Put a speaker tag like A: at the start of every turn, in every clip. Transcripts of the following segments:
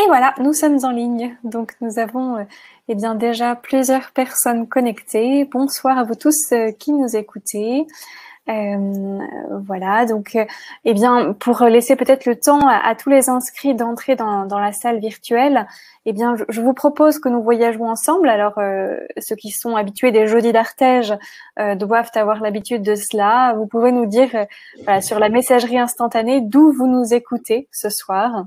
A: Et voilà, nous sommes en ligne. Donc nous avons eh bien déjà plusieurs personnes connectées. Bonsoir à vous tous qui nous écoutez. Voilà, donc eh bien pour laisser peut-être le temps à tous les inscrits d'entrer dans la salle virtuelle, eh bien je vous propose que nous voyageons ensemble. Alors ceux qui sont habitués des jeudis d'Artege doivent avoir l'habitude de cela. Vous pouvez nous dire voilà, sur la messagerie instantanée d'où vous nous écoutez ce soir.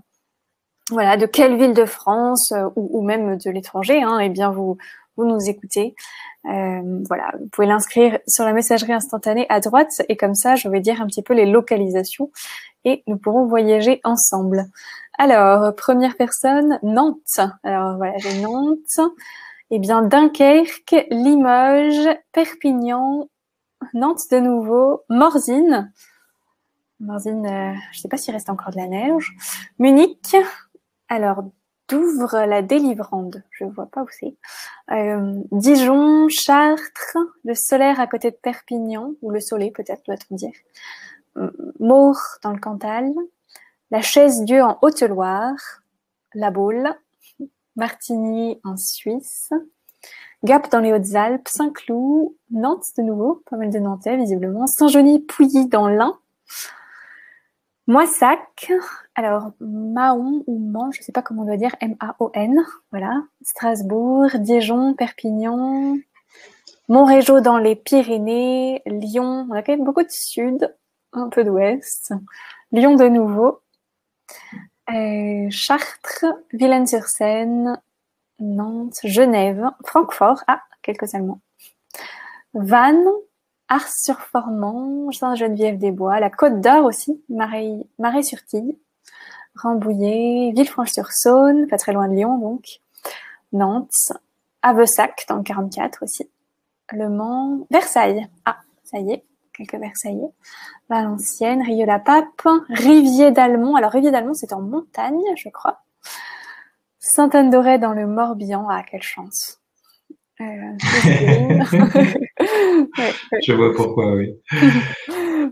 A: Voilà, de quelle ville de France ou même de l'étranger, hein, eh bien vous nous écoutez. Voilà, vous pouvez l'inscrire sur la messagerie instantanée à droite et comme ça, je vais dire un petit peu les localisations et nous pourrons voyager ensemble. Alors, première personne, Nantes. Alors voilà, j'ai Nantes. Eh bien, Dunkerque, Limoges, Perpignan, Nantes de nouveau, Morzine. Morzine, je ne sais pas s'il reste encore de la neige. Munich. Alors, Douvres la Délivrande, je ne vois pas où c'est. Dijon, Chartres, le Solaire à côté de Perpignan, ou le Soleil peut-être, doit-on dire. Maure dans le Cantal, la Chaise-Dieu en Haute-Loire, La Baule, Martigny en Suisse, Gap dans les Hautes-Alpes, Saint-Cloud, Nantes de nouveau, pas mal de Nantais visiblement, Saint-Genis-Pouilly dans l'Ain, Moissac, alors Mahon ou Mans, je ne sais pas comment on doit dire, M-A-O-N, voilà, Strasbourg, Dijon, Perpignan, Montrégeau dans les Pyrénées, Lyon, on a quand même beaucoup de sud, un peu d'ouest, Lyon de nouveau, Chartres, Villaines-sur-Seine, Nantes, Genève, Francfort, quelques Allemands, Vannes, Ars-sur-Formant, Sainte-Geneviève-des-Bois, la Côte d'Or aussi, Marais-sur-Tille, Rambouillet, Villefranche-sur-Saône, pas très loin de Lyon donc, Nantes, Avessac dans le 44 aussi, Le Mans, Versailles, ça y est, quelques Versaillais, Valenciennes, Rieux-la-Pape, Rivier d'Almont, alors Rivier d'Almont c'est en montagne je crois, Sainte-Anne-d'Auray dans le Morbihan, quelle chance.
B: Je vois pourquoi, oui.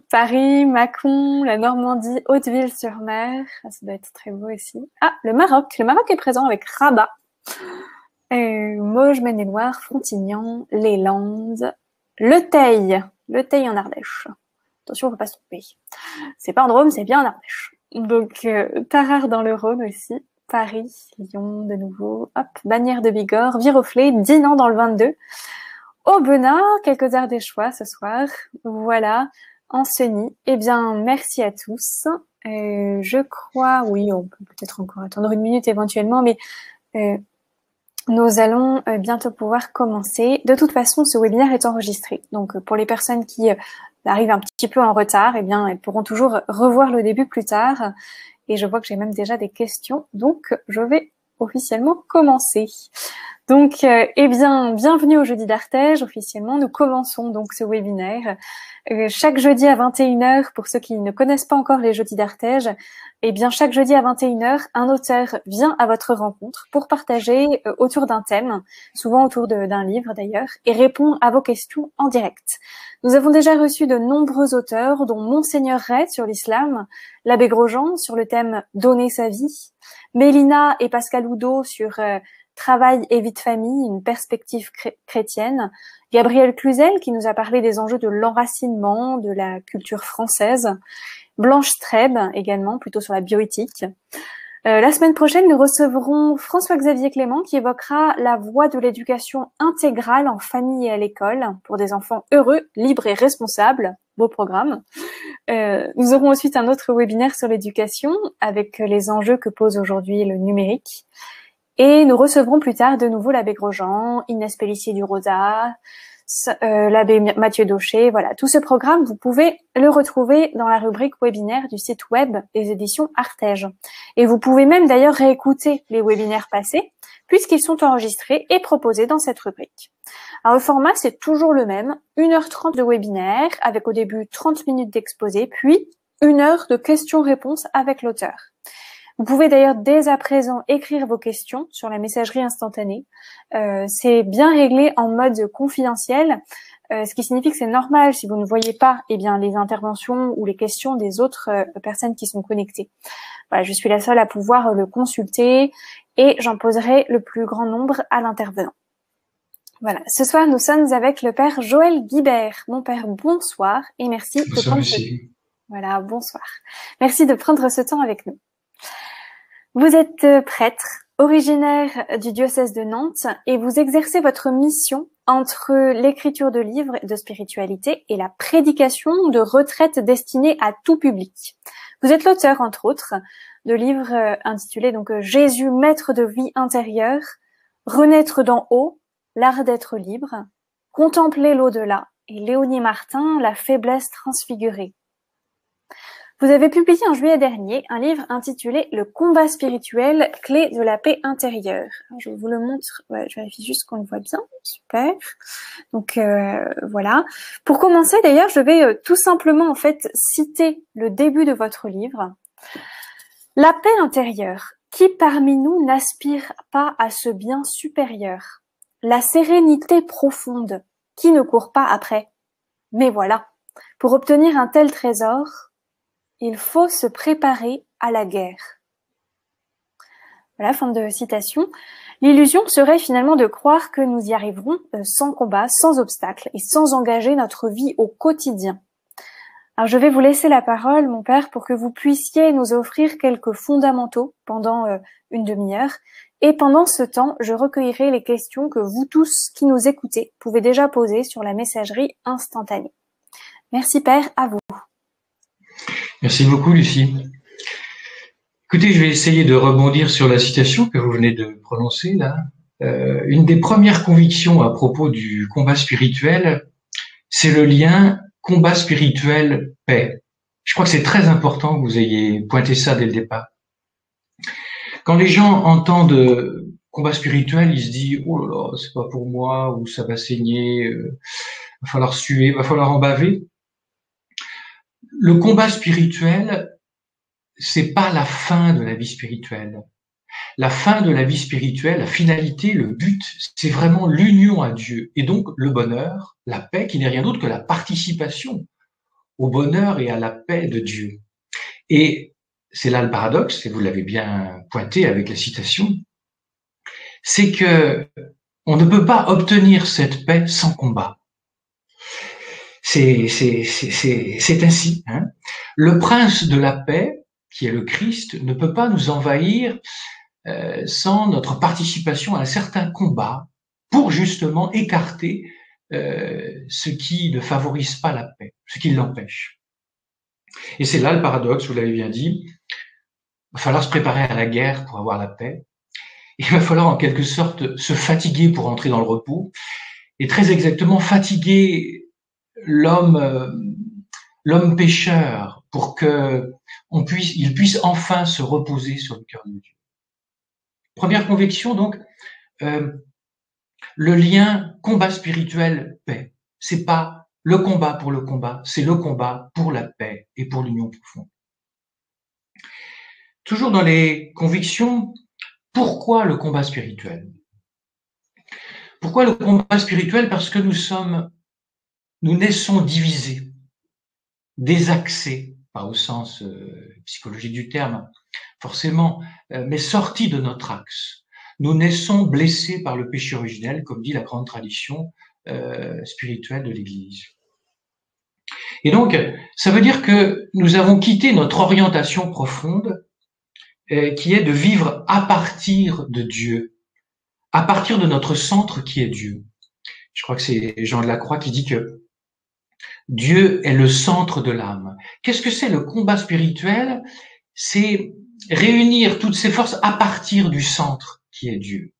A: Paris, Mâcon, la Normandie, Hauteville-sur-Mer, ça doit être très beau aussi. Le Maroc est présent avec Rabat, Mauges, Maine-et-Loire, Frontignan, les Landes, Le Teil en Ardèche. Attention, on ne faut pas se tromper. C'est pas en Drôme, c'est bien en Ardèche. Donc, Tarare dans le Rhône aussi, Paris, Lyon de nouveau, Bagnères de Bigorre, Viroflay, Dinan dans le 22, Aubenas, quelques Ardéchois ce soir, voilà, Ancenis. Eh bien, merci à tous. Je crois, oui, on peut peut-être encore attendre une minute éventuellement, mais nous allons bientôt pouvoir commencer. De toute façon, ce webinaire est enregistré. Donc, pour les personnes qui arrivent un petit peu en retard, eh bien, elles pourront toujours revoir le début plus tard. Et je vois que j'ai même déjà des questions. Donc, je vais officiellement commencer. Donc, eh bien, bienvenue au Jeudi d'Artege. Officiellement, nous commençons donc ce webinaire. Chaque jeudi à 21h, pour ceux qui ne connaissent pas encore les Jeudis d'Artege, eh bien, chaque jeudi à 21h, un auteur vient à votre rencontre pour partager autour d'un thème, souvent autour d'un livre d'ailleurs, et répond à vos questions en direct. Nous avons déjà reçu de nombreux auteurs, dont Monseigneur Ray sur l'islam, l'abbé Grosjean sur le thème « Donner sa vie », Mélina et Pascal Oudot sur Travail et vie de famille, une perspective chrétienne, Gabriel Cluzel qui nous a parlé des enjeux de l'enracinement, de la culture française, Blanche Streb également, plutôt sur la bioéthique. La semaine prochaine, nous recevrons François-Xavier Clément qui évoquera la voie de l'éducation intégrale en famille et à l'école pour des enfants heureux, libres et responsables. Beau programme. Nous aurons ensuite un autre webinaire sur l'éducation avec les enjeux que pose aujourd'hui le numérique. Et nous recevrons plus tard de nouveau l'abbé Grosjean, Inès Pellissier du Rosa, l'abbé Mathieu Daucher. Voilà, tout ce programme, vous pouvez le retrouver dans la rubrique webinaire du site web des éditions Artege. Et vous pouvez même d'ailleurs réécouter les webinaires passés, puisqu'ils sont enregistrés et proposés dans cette rubrique. Alors, le format, c'est toujours le même, 1h30 de webinaire, avec au début 30 minutes d'exposé, puis 1 heure de questions-réponses avec l'auteur. Vous pouvez d'ailleurs dès à présent écrire vos questions sur la messagerie instantanée. C'est bien réglé en mode confidentiel. ce qui signifie que c'est normal si vous ne voyez pas les interventions ou les questions des autres personnes qui sont connectées. Voilà, je suis la seule à pouvoir le consulter et j'en poserai le plus grand nombre à l'intervenant. Voilà, ce soir nous sommes avec le père Joël Guibert. Mon père, bonsoir et merci de prendre ce temps. Voilà, bonsoir. Merci de prendre ce temps avec nous. Vous êtes prêtre, originaire du diocèse de Nantes et vous exercez votre mission entre l'écriture de livres de spiritualité et la prédication de retraites destinées à tout public. Vous êtes l'auteur, entre autres, de livres intitulés donc Jésus, maître de vie intérieure, Renaître d'en haut, l'art d'être libre, Contempler l'au-delà et Léonie Martin, la faiblesse transfigurée. Vous avez publié en juillet dernier un livre intitulé Le combat spirituel, clé de la paix intérieure. Je vous le montre, ouais, je vérifie juste qu'on le voit bien, super. Donc voilà. Pour commencer d'ailleurs, je vais tout simplement en fait citer le début de votre livre. La paix intérieure, qui parmi nous n'aspire pas à ce bien supérieur? La sérénité profonde, qui ne court pas après? Mais voilà, pour obtenir un tel trésor, il faut se préparer à la guerre. Voilà, fin de citation. L'illusion serait finalement de croire que nous y arriverons sans combat, sans obstacle et sans engager notre vie au quotidien. Alors je vais vous laisser la parole, mon père, pour que vous puissiez nous offrir quelques fondamentaux pendant une demi-heure. Et pendant ce temps, je recueillerai les questions que vous tous qui nous écoutez pouvez déjà poser sur la messagerie instantanée. Merci père, à vous.
B: Merci beaucoup, Lucie. Écoutez, je vais essayer de rebondir sur la citation que vous venez de prononcer là. Une des premières convictions à propos du combat spirituel, c'est le lien combat spirituel-paix. Je crois que c'est très important que vous ayez pointé ça dès le départ. Quand les gens entendent combat spirituel, ils se disent « Oh là là, c'est pas pour moi » ou « ça va saigner, va falloir suer, va falloir en baver ». Le combat spirituel, c'est pas la fin de la vie spirituelle. La fin de la vie spirituelle, la finalité, le but, c'est vraiment l'union à Dieu. Et donc, le bonheur, la paix, qui n'est rien d'autre que la participation au bonheur et à la paix de Dieu. Et c'est là le paradoxe, et vous l'avez bien pointé avec la citation, c'est que on ne peut pas obtenir cette paix sans combat. C'est ainsi. Hein. Le prince de la paix, qui est le Christ, ne peut pas nous envahir sans notre participation à un certain combat pour justement écarter ce qui ne favorise pas la paix, ce qui l'empêche. Et c'est là le paradoxe, vous l'avez bien dit, il va falloir se préparer à la guerre pour avoir la paix, il va falloir en quelque sorte se fatiguer pour entrer dans le repos, et très exactement fatiguer l'homme pécheur pour que il puisse enfin se reposer sur le cœur de Dieu. Première conviction donc, le lien combat spirituel-paix. C'est pas le combat pour le combat, c'est le combat pour la paix et pour l'union profonde. Toujours dans les convictions, pourquoi le combat spirituel? Pourquoi le combat spirituel? Parce que nous naissons divisés, désaxés, pas au sens psychologique du terme, forcément, mais sortis de notre axe. Nous naissons blessés par le péché originel, comme dit la grande tradition spirituelle de l'Église. Et donc, ça veut dire que nous avons quitté notre orientation profonde, qui est de vivre à partir de Dieu, à partir de notre centre qui est Dieu. Je crois que c'est Jean de la Croix qui dit que Dieu est le centre de l'âme. Qu'est-ce que c'est le combat spirituel? C'est réunir toutes ces forces à partir du centre qui est Dieu.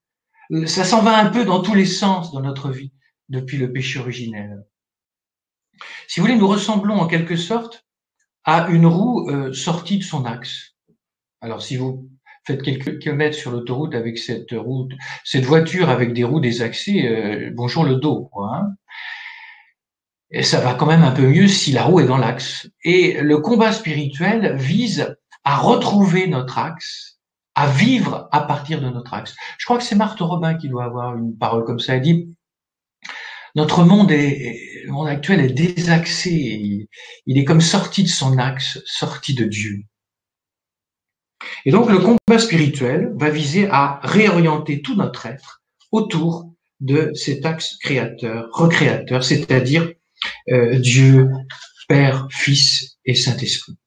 B: Ça s'en va un peu dans tous les sens dans notre vie depuis le péché originel. Si vous voulez, nous ressemblons en quelque sorte à une roue sortie de son axe. Alors si vous faites quelques kilomètres sur l'autoroute avec cette voiture avec des roues désaxées, bonjour le dos, quoi, hein. Et ça va quand même un peu mieux si la roue est dans l'axe. Et le combat spirituel vise à retrouver notre axe, à vivre à partir de notre axe. Je crois que c'est Marthe Robin qui doit avoir une parole comme ça. Elle dit, Notre monde le monde actuel est désaxé, il est comme sorti de son axe, sorti de Dieu. Et donc le combat spirituel va viser à réorienter tout notre être autour de cet axe créateur, recréateur, c'est-à-dire Dieu, Père, Fils et Saint-Esprit.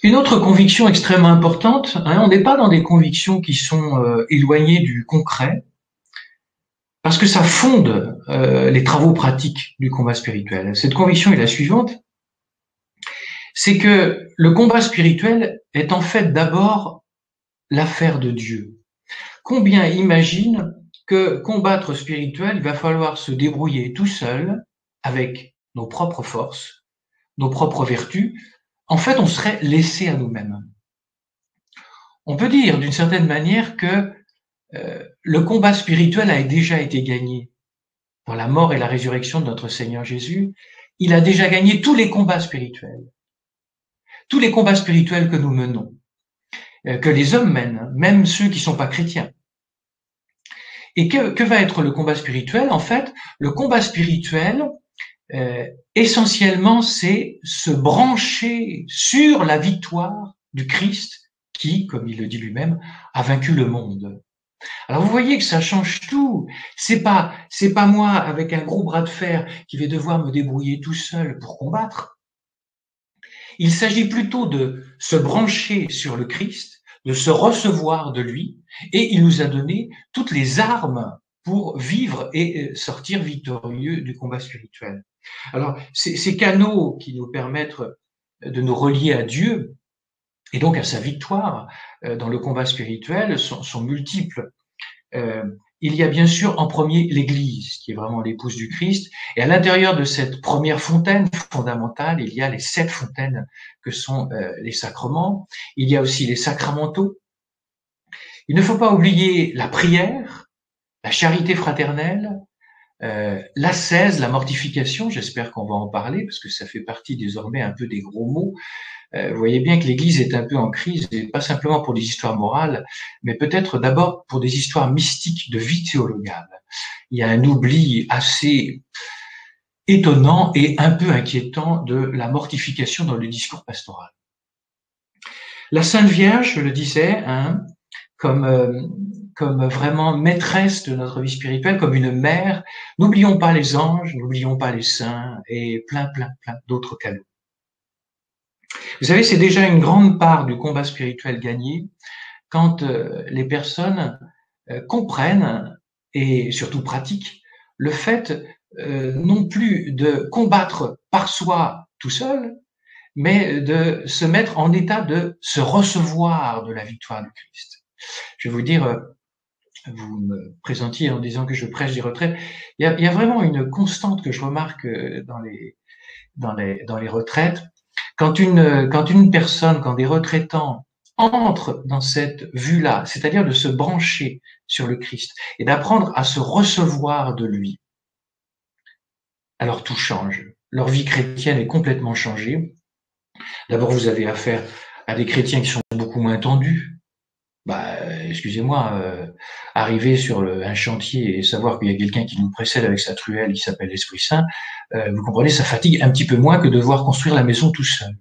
B: Une autre conviction extrêmement importante, on n'est pas dans des convictions qui sont éloignées du concret, parce que ça fonde les travaux pratiques du combat spirituel. Cette conviction est la suivante, c'est que le combat spirituel est en fait d'abord l'affaire de Dieu. Combien imaginent que combattre spirituel, il va falloir se débrouiller tout seul avec nos propres forces, nos propres vertus. En fait, on serait laissé à nous-mêmes. On peut dire d'une certaine manière que le combat spirituel a déjà été gagné par la mort et la résurrection de notre Seigneur Jésus. Il a déjà gagné tous les combats spirituels. Tous les combats spirituels que nous menons, que les hommes mènent, même ceux qui ne sont pas chrétiens. Et que va être le combat spirituel? En fait, le combat spirituel, essentiellement, c'est se brancher sur la victoire du Christ qui, comme il le dit lui-même, a vaincu le monde. Alors vous voyez que ça change tout. C'est pas moi avec un gros bras de fer qui vais devoir me débrouiller tout seul pour combattre. Il s'agit plutôt de se brancher sur le Christ, de se recevoir de lui, et il nous a donné toutes les armes pour vivre et sortir victorieux du combat spirituel. Alors, ces canaux qui nous permettent de nous relier à Dieu, et donc à sa victoire dans le combat spirituel, sont multiples. Il y a bien sûr en premier l'Église, qui est vraiment l'épouse du Christ, et à l'intérieur de cette première fontaine fondamentale, il y a les 7 fontaines que sont les sacrements. Il y a aussi les sacramentaux. Il ne faut pas oublier la prière, la charité fraternelle, l'ascèse, la mortification, j'espère qu'on va en parler, parce que ça fait partie désormais un peu des gros mots. Vous voyez bien que l'Église est un peu en crise, et pas simplement pour des histoires morales, mais peut-être d'abord pour des histoires mystiques de vie théologale. Il y a un oubli assez étonnant et un peu inquiétant de la mortification dans le discours pastoral. La Sainte Vierge, je le disais, comme vraiment maîtresse de notre vie spirituelle, comme une mère. N'oublions pas les anges, n'oublions pas les saints et plein d'autres canaux. Vous savez, c'est déjà une grande part du combat spirituel gagné quand les personnes comprennent et surtout pratiquent le fait non plus de combattre par soi tout seul, mais de se mettre en état de se recevoir de la victoire du Christ. Je vais vous dire, vous me présentiez en disant que je prêche des retraites. Il y a vraiment une constante que je remarque dans les retraites. Quand des retraitants entrent dans cette vue-là, c'est-à-dire de se brancher sur le Christ et d'apprendre à se recevoir de lui, alors tout change. Leur vie chrétienne est complètement changée. D'abord, vous avez affaire à des chrétiens qui sont beaucoup moins tendus. Excusez-moi, arriver sur un chantier et savoir qu'il y a quelqu'un qui nous précède avec sa truelle, qui s'appelle l'Esprit Saint, vous comprenez, ça fatigue un petit peu moins que de devoir construire la maison tout seul.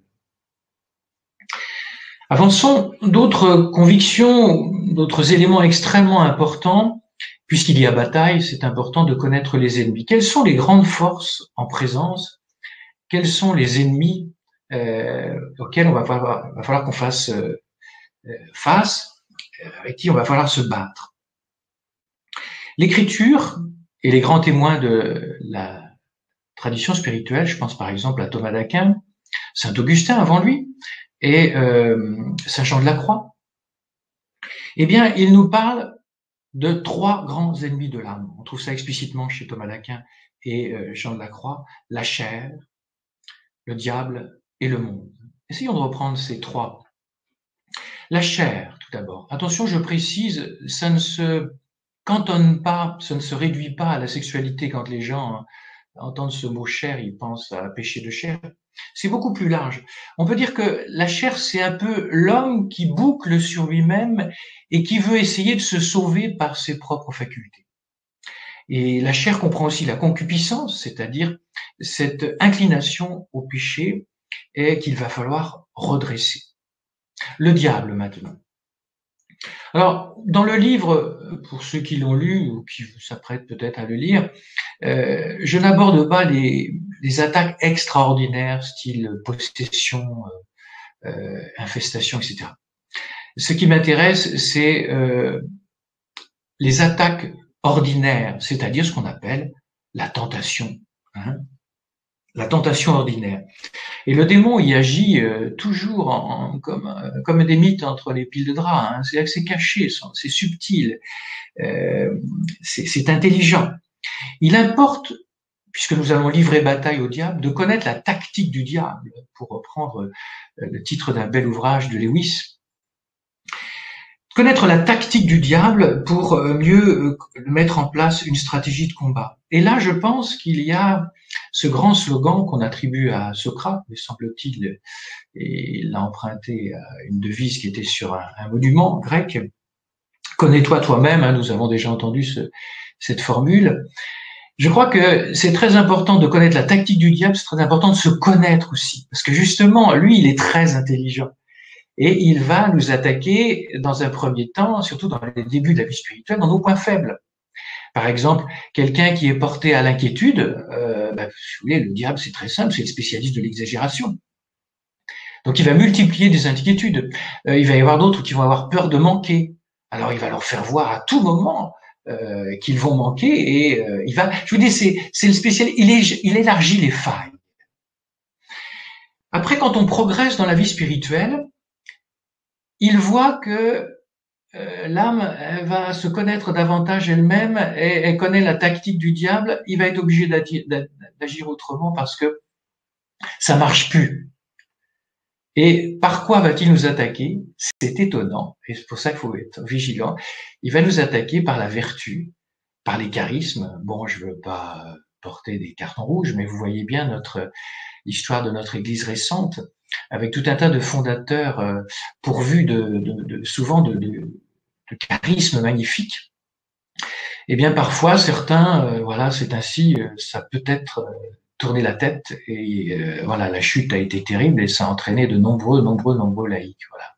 B: Avançons, d'autres convictions, d'autres éléments extrêmement importants, puisqu'il y a bataille, c'est important de connaître les ennemis. Quelles sont les grandes forces en présence? Quels sont les ennemis auxquels va falloir qu'on fasse face, avec qui on va falloir se battre? L'Écriture et les grands témoins de la tradition spirituelle, je pense par exemple à Thomas d'Aquin, Saint Augustin avant lui, et Saint Jean de la Croix, eh bien, ils nous parlent de 3 grands ennemis de l'âme. On trouve ça explicitement chez Thomas d'Aquin et Jean de la Croix, la chair, le diable et le monde. Essayons de reprendre ces 3. La chair, tout d'abord. Attention, je précise, ça ne se cantonne pas, ça ne se réduit pas à la sexualité. Quand les gens entendent ce mot chair, ils pensent à péché de chair. C'est beaucoup plus large. On peut dire que la chair, c'est un peu l'homme qui boucle sur lui-même et qui veut essayer de se sauver par ses propres facultés. Et la chair comprend aussi la concupiscence, c'est-à-dire cette inclination au péché et qu'il va falloir redresser. Le diable maintenant. Alors, dans le livre, pour ceux qui l'ont lu ou qui s'apprêtent peut-être à le lire, je n'aborde pas les attaques extraordinaires, style possession, infestation, etc. Ce qui m'intéresse, c'est les attaques ordinaires, c'est-à-dire ce qu'on appelle la tentation. Hein, la tentation ordinaire. Et le démon y agit toujours comme des mythes entre les piles de draps. Hein. C'est-à-dire que c'est caché, c'est subtil, c'est intelligent. Il importe, puisque nous allons livrer bataille au diable, de connaître la tactique du diable, pour reprendre le titre d'un bel ouvrage de Lewis. Connaître la tactique du diable pour mieux mettre en place une stratégie de combat. Et là, je pense qu'il y a ce grand slogan qu'on attribue à Socrate, mais semble-t-il, et il l'a emprunté à une devise qui était sur un monument grec. Connais-toi toi-même, hein, nous avons déjà entendu cette formule. Je crois que c'est très important de connaître la tactique du diable, c'est très important de se connaître aussi, parce que justement, lui, il est très intelligent. Et il va nous attaquer dans un premier temps, surtout dans les débuts de la vie spirituelle, dans nos points faibles. Par exemple, quelqu'un qui est porté à l'inquiétude, vous voulez, le diable, c'est très simple, c'est le spécialiste de l'exagération. Donc il va multiplier des inquiétudes. Il va y avoir d'autres qui vont avoir peur de manquer. Alors il va leur faire voir à tout moment qu'ils vont manquer et il va. Je vous dis, c'est le spécialiste. Il élargit les failles. Après, quand on progresse dans la vie spirituelle, il voit que l'âme va se connaître davantage elle-même et elle connaît la tactique du diable. Il va être obligé d'agir autrement parce que ça marche plus. Et par quoi va-t-il nous attaquer? C'est étonnant, et c'est pour ça qu'il faut être vigilant. Il va nous attaquer par la vertu, par les charismes. Bon, je veux pas porter des cartons rouges, mais vous voyez bien l'histoire de notre Église récente, avec tout un tas de fondateurs pourvus souvent de charismes magnifiques. Eh bien, parfois, certains, voilà, c'est ainsi, ça peut être tourné la tête et voilà, la chute a été terrible et ça a entraîné de nombreux laïcs. Voilà.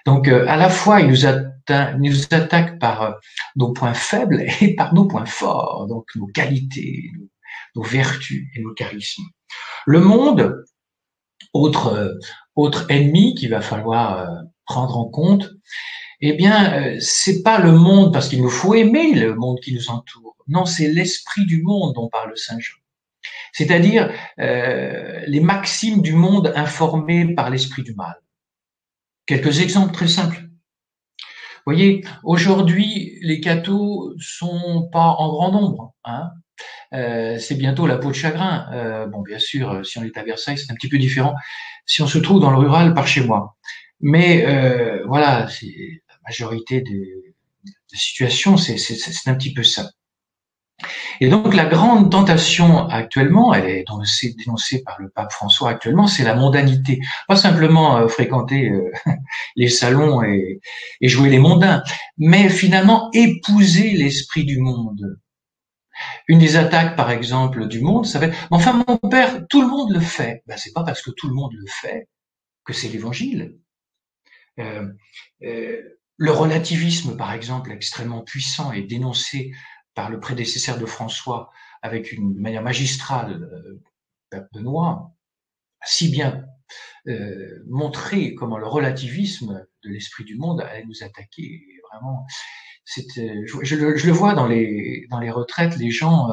B: Donc, à la fois, il nous attaque par nos points faibles et par nos points forts, donc nos qualités, nos vertus et nos charismes. Le monde, autre ennemi qu'il va falloir prendre en compte, eh bien, c'est pas le monde, parce qu'il nous faut aimer le monde qui nous entoure. Non, c'est l'esprit du monde dont parle Saint Jean. C'est-à-dire les maximes du monde informées par l'esprit du mal. Quelques exemples très simples. Vous voyez, aujourd'hui, les cathos sont pas en grand nombre. Hein. C'est bientôt la peau de chagrin. Bon, bien sûr, si on est à Versailles, c'est un petit peu différent. Si on se trouve dans le rural, par chez moi. Mais voilà, c'est la majorité des situations, c'est un petit peu ça. Et donc la grande tentation actuellement, elle est dénoncée par le pape François actuellement, c'est la mondanité. Pas simplement fréquenter les salons et jouer les mondains, mais finalement épouser l'esprit du monde. Une des attaques, par exemple, du monde, ça va être « Enfin, mon père, tout le monde le fait. » Ben, c'est pas parce que tout le monde le fait que c'est l'évangile. Le relativisme, par exemple, extrêmement puissant et dénoncé par le prédécesseur de François avec une manière magistrale, Benoît, si bien montré comment le relativisme de l'esprit du monde allait nous attaquer. Vraiment, je le vois dans les retraites, les gens,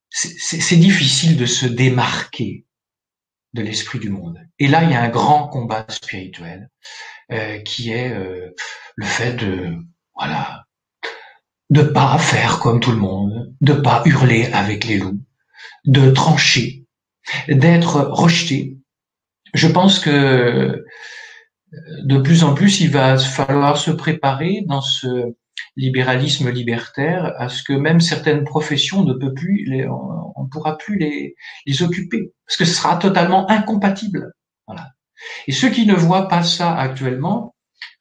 B: c'est difficile de se démarquer de l'esprit du monde. Et là, il y a un grand combat spirituel qui est le fait de pas faire comme tout le monde, de pas hurler avec les loups, de trancher, d'être rejeté. Je pense que de plus en plus, il va falloir se préparer dans ce libéralisme libertaire à ce que même certaines professions ne peut plus, on ne pourra plus les occuper, parce que ce sera totalement incompatible. Voilà. Et ceux qui ne voient pas ça actuellement,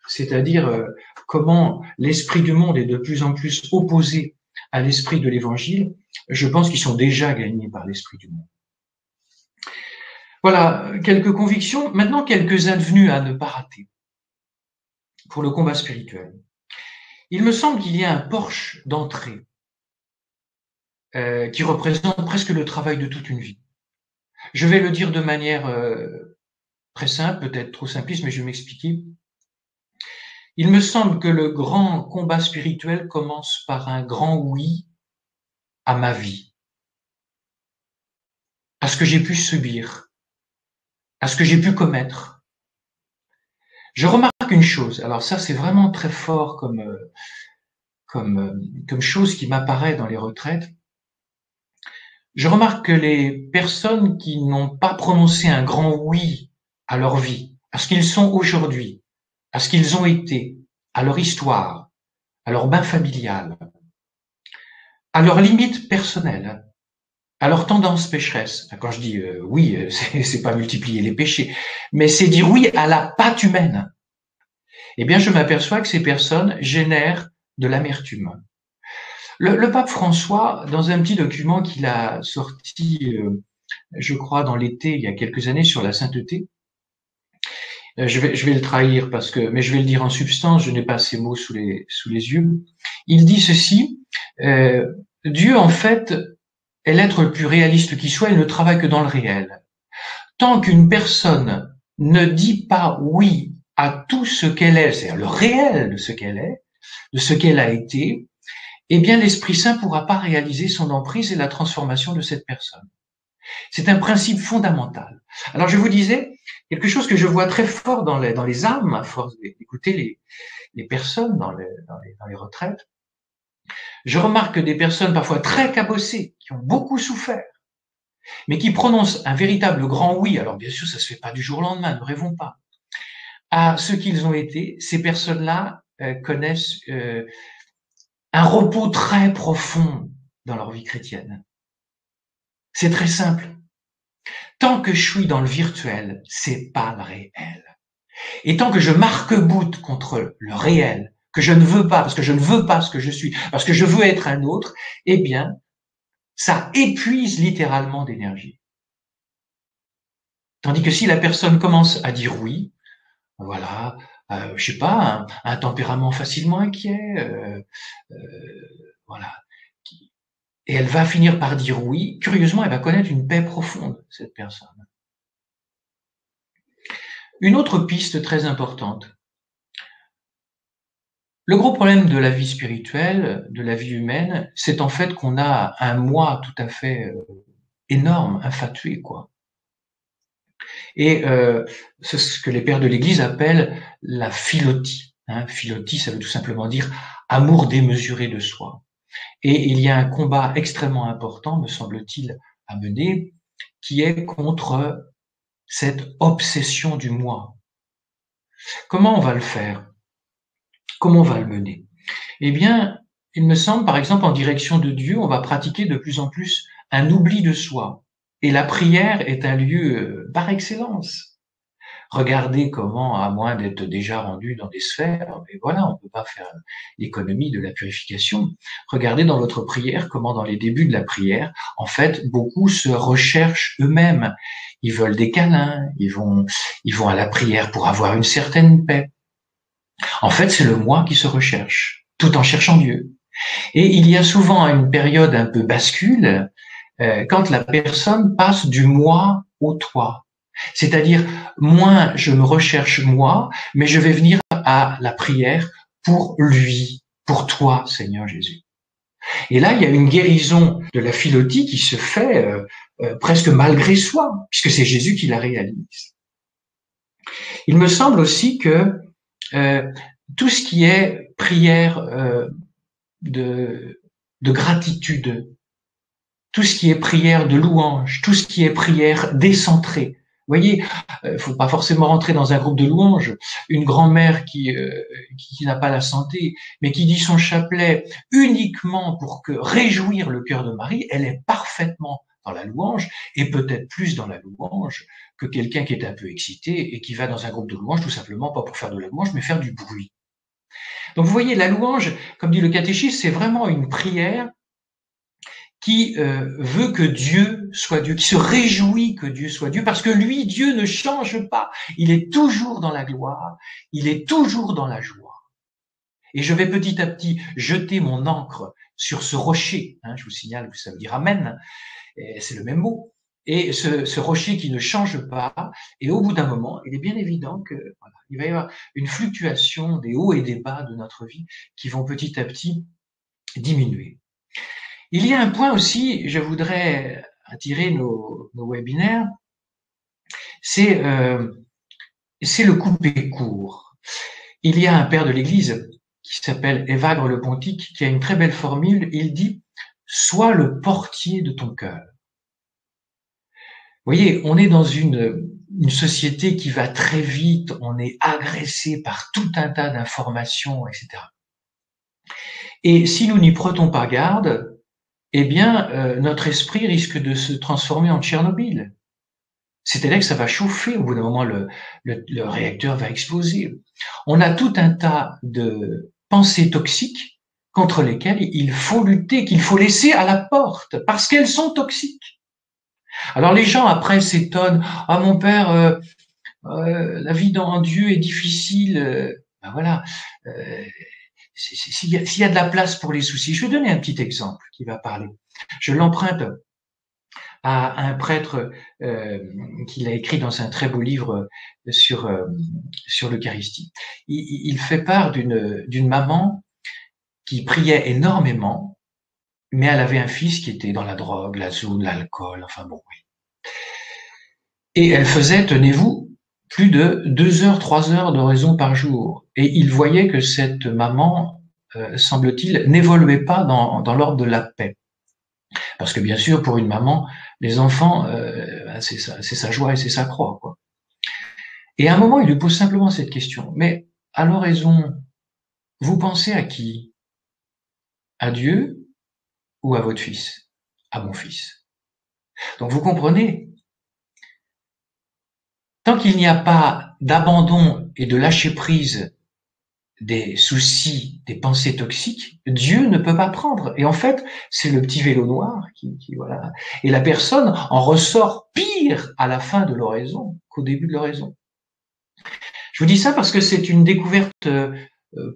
B: c'est-à-dire comment l'esprit du monde est de plus en plus opposé à l'esprit de l'Évangile, je pense qu'ils sont déjà gagnés par l'esprit du monde. Voilà, quelques convictions. Maintenant, quelques avenues à ne pas rater pour le combat spirituel. Il me semble qu'il y a un porche d'entrée qui représente presque le travail de toute une vie. Je vais le dire de manière très simple, peut-être trop simpliste, mais je vais m'expliquer. Il me semble que le grand combat spirituel commence par un grand oui à ma vie, à ce que j'ai pu subir, à ce que j'ai pu commettre. Je remarque une chose, alors ça c'est vraiment très fort comme chose qui m'apparaît dans les retraites. Je remarque que les personnes qui n'ont pas prononcé un grand oui à leur vie, à ce qu'ils sont aujourd'hui, à ce qu'ils ont été, à leur histoire, à leur bain familial, à leurs limites personnelles, à leurs tendances pécheresses. Quand je dis oui, c'est pas multiplier les péchés, mais c'est dire oui à la pâte humaine. Eh bien, je m'aperçois que ces personnes génèrent de l'amertume. Le pape François, dans un petit document qu'il a sorti, je crois, dans l'été, il y a quelques années, sur la sainteté, je vais le trahir mais je vais le dire en substance, je n'ai pas ces mots sous les yeux. Il dit ceci, Dieu, en fait, est l'être le plus réaliste qui soit, il ne travaille que dans le réel. Tant qu'une personne ne dit pas oui à tout ce qu'elle est, c'est-à-dire le réel de ce qu'elle est, de ce qu'elle a été, eh bien l'Esprit Saint ne pourra pas réaliser son emprise et la transformation de cette personne. C'est un principe fondamental. Alors je vous disais, quelque chose que je vois très fort dans les âmes, à force d'écouter les personnes dans les retraites, je remarque que des personnes parfois très cabossées, qui ont beaucoup souffert, mais qui prononcent un véritable grand oui, alors bien sûr ça se fait pas du jour au lendemain, ne rêvons pas, à ce qu'ils ont été, ces personnes-là connaissent un repos très profond dans leur vie chrétienne. C'est très simple. Tant que je suis dans le virtuel, c'est pas le réel. Et tant que je marque-boute contre le réel, que je ne veux pas, parce que je ne veux pas ce que je suis, parce que je veux être un autre, eh bien, ça épuise littéralement d'énergie. Tandis que si la personne commence à dire oui, voilà, je sais pas, un tempérament facilement inquiet, voilà, et elle va finir par dire oui, curieusement, elle va connaître une paix profonde, cette personne. Une autre piste très importante. Le gros problème de la vie spirituelle, de la vie humaine, c'est en fait qu'on a un moi tout à fait énorme, infatué, quoi. Et c'est ce que les pères de l'Église appellent la philotie. Philotie, ça veut tout simplement dire amour démesuré de soi. Et il y a un combat extrêmement important, me semble-t-il, à mener, qui est contre cette obsession du moi. Comment on va le faire? Comment on va le mener? Eh bien, il me semble, par exemple, en direction de Dieu, on va pratiquer de plus en plus un oubli de soi. Et la prière est un lieu par excellence. Regardez comment, à moins d'être déjà rendu dans des sphères, mais voilà, on ne peut pas faire l'économie de la purification. Regardez dans votre prière comment dans les débuts de la prière, en fait, beaucoup se recherchent eux-mêmes. Ils veulent des câlins, ils vont à la prière pour avoir une certaine paix. En fait, c'est le moi qui se recherche, tout en cherchant Dieu. Et il y a souvent une période un peu bascule, quand la personne passe du moi au toi. C'est-à-dire, moins je me recherche moi, mais je vais venir à la prière pour lui, pour toi, Seigneur Jésus. Et là, il y a une guérison de la philotie qui se fait presque malgré soi, puisque c'est Jésus qui la réalise. Il me semble aussi que tout ce qui est prière de gratitude, tout ce qui est prière de louange, tout ce qui est prière décentrée. Vous voyez, faut pas forcément rentrer dans un groupe de louanges. Une grand-mère qui n'a pas la santé, mais qui dit son chapelet uniquement pour réjouir le cœur de Marie, elle est parfaitement dans la louange, et peut-être plus dans la louange que quelqu'un qui est un peu excité et qui va dans un groupe de louanges tout simplement pas pour faire de la louange, mais faire du bruit. Donc vous voyez, la louange, comme dit le catéchisme, c'est vraiment une prière qui veut que Dieu soit Dieu, qui se réjouit que Dieu soit Dieu, parce que lui, Dieu ne change pas. Il est toujours dans la gloire, il est toujours dans la joie. Et je vais petit à petit jeter mon encre sur ce rocher. Je vous signale que ça veut dire Amen, c'est le même mot. Et ce rocher qui ne change pas, et au bout d'un moment, il est bien évident que voilà, il va y avoir une fluctuation des hauts et des bas de notre vie qui vont petit à petit diminuer. Il y a un point aussi, je voudrais attirer nos webinaires, c'est le couper court. Il y a un père de l'Église qui s'appelle Évagre le Pontique, qui a une très belle formule. Il dit « Sois le portier de ton cœur ». Vous voyez, on est dans une société qui va très vite, on est agressé par tout un tas d'informations, etc. Et si nous n'y prenons pas garde, eh bien, notre esprit risque de se transformer en Tchernobyl. C'est-à-dire que ça va chauffer, au bout d'un moment, le réacteur va exploser. On a tout un tas de pensées toxiques contre lesquelles il faut lutter, qu'il faut laisser à la porte, parce qu'elles sont toxiques. Alors les gens après s'étonnent, « Ah mon père, la vie en Dieu est difficile. » Ben voilà, s'il y a de la place pour les soucis. Je vais donner un petit exemple qui va parler. Je l'emprunte à un prêtre qu'il a écrit dans un très beau livre sur l'Eucharistie. Il fait part d'une maman qui priait énormément, mais elle avait un fils qui était dans la drogue, la zone, l'alcool, enfin bon, oui. Et elle faisait, tenez-vous, plus de 2 heures, 3 heures d'oraison par jour. Et il voyait que cette maman, semble-t-il, n'évoluait pas dans l'ordre de la paix. Parce que bien sûr, pour une maman, les enfants, c'est sa joie et c'est sa croix, quoi. Et à un moment, il lui pose simplement cette question. Mais à l'oraison, vous pensez à qui? À Dieu ou à votre fils? À mon fils. Donc vous comprenez, tant qu'il n'y a pas d'abandon et de lâcher prise des soucis, des pensées toxiques, Dieu ne peut pas prendre. Et en fait, c'est le petit vélo noir qui voilà. Et la personne en ressort pire à la fin de l'oraison qu'au début de l'oraison. Je vous dis ça parce que c'est une découverte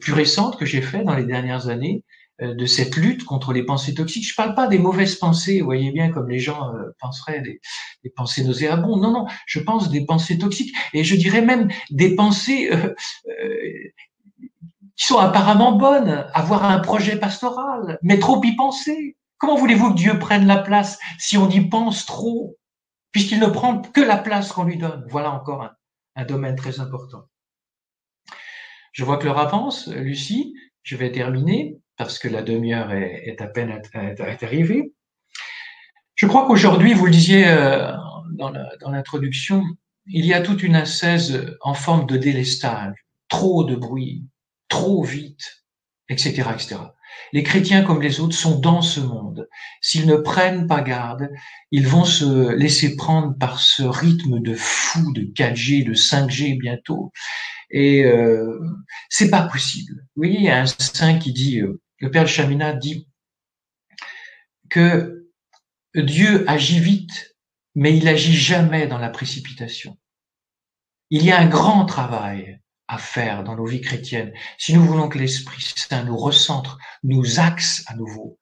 B: plus récente que j'ai faite dans les dernières années de cette lutte contre les pensées toxiques. Je parle pas des mauvaises pensées, vous voyez bien, comme les gens penseraient, des pensées nauséabondes. Non, non, je pense des pensées toxiques. Et je dirais même des pensées qui sont apparemment bonnes, avoir un projet pastoral, mais trop y penser. Comment voulez-vous que Dieu prenne la place si on y pense trop, puisqu'il ne prend que la place qu'on lui donne? Voilà encore un domaine très important. Je vois que l'heure avance, Lucie, je vais terminer, parce que la demi-heure est à peine arrivée. Je crois qu'aujourd'hui, vous le disiez dans l'introduction, il y a toute une ascèse en forme de délestage, trop de bruit, trop vite, etc., etc. Les chrétiens comme les autres sont dans ce monde. S'ils ne prennent pas garde, ils vont se laisser prendre par ce rythme de fou, de 4G, de 5G bientôt. Et c'est pas possible. Vous voyez, il y a un saint qui dit, le père de Chaminade dit que Dieu agit vite, mais il agit jamais dans la précipitation. Il y a un grand travail à faire dans nos vies chrétiennes si nous voulons que l'Esprit Saint nous recentre, nous axe à nouveau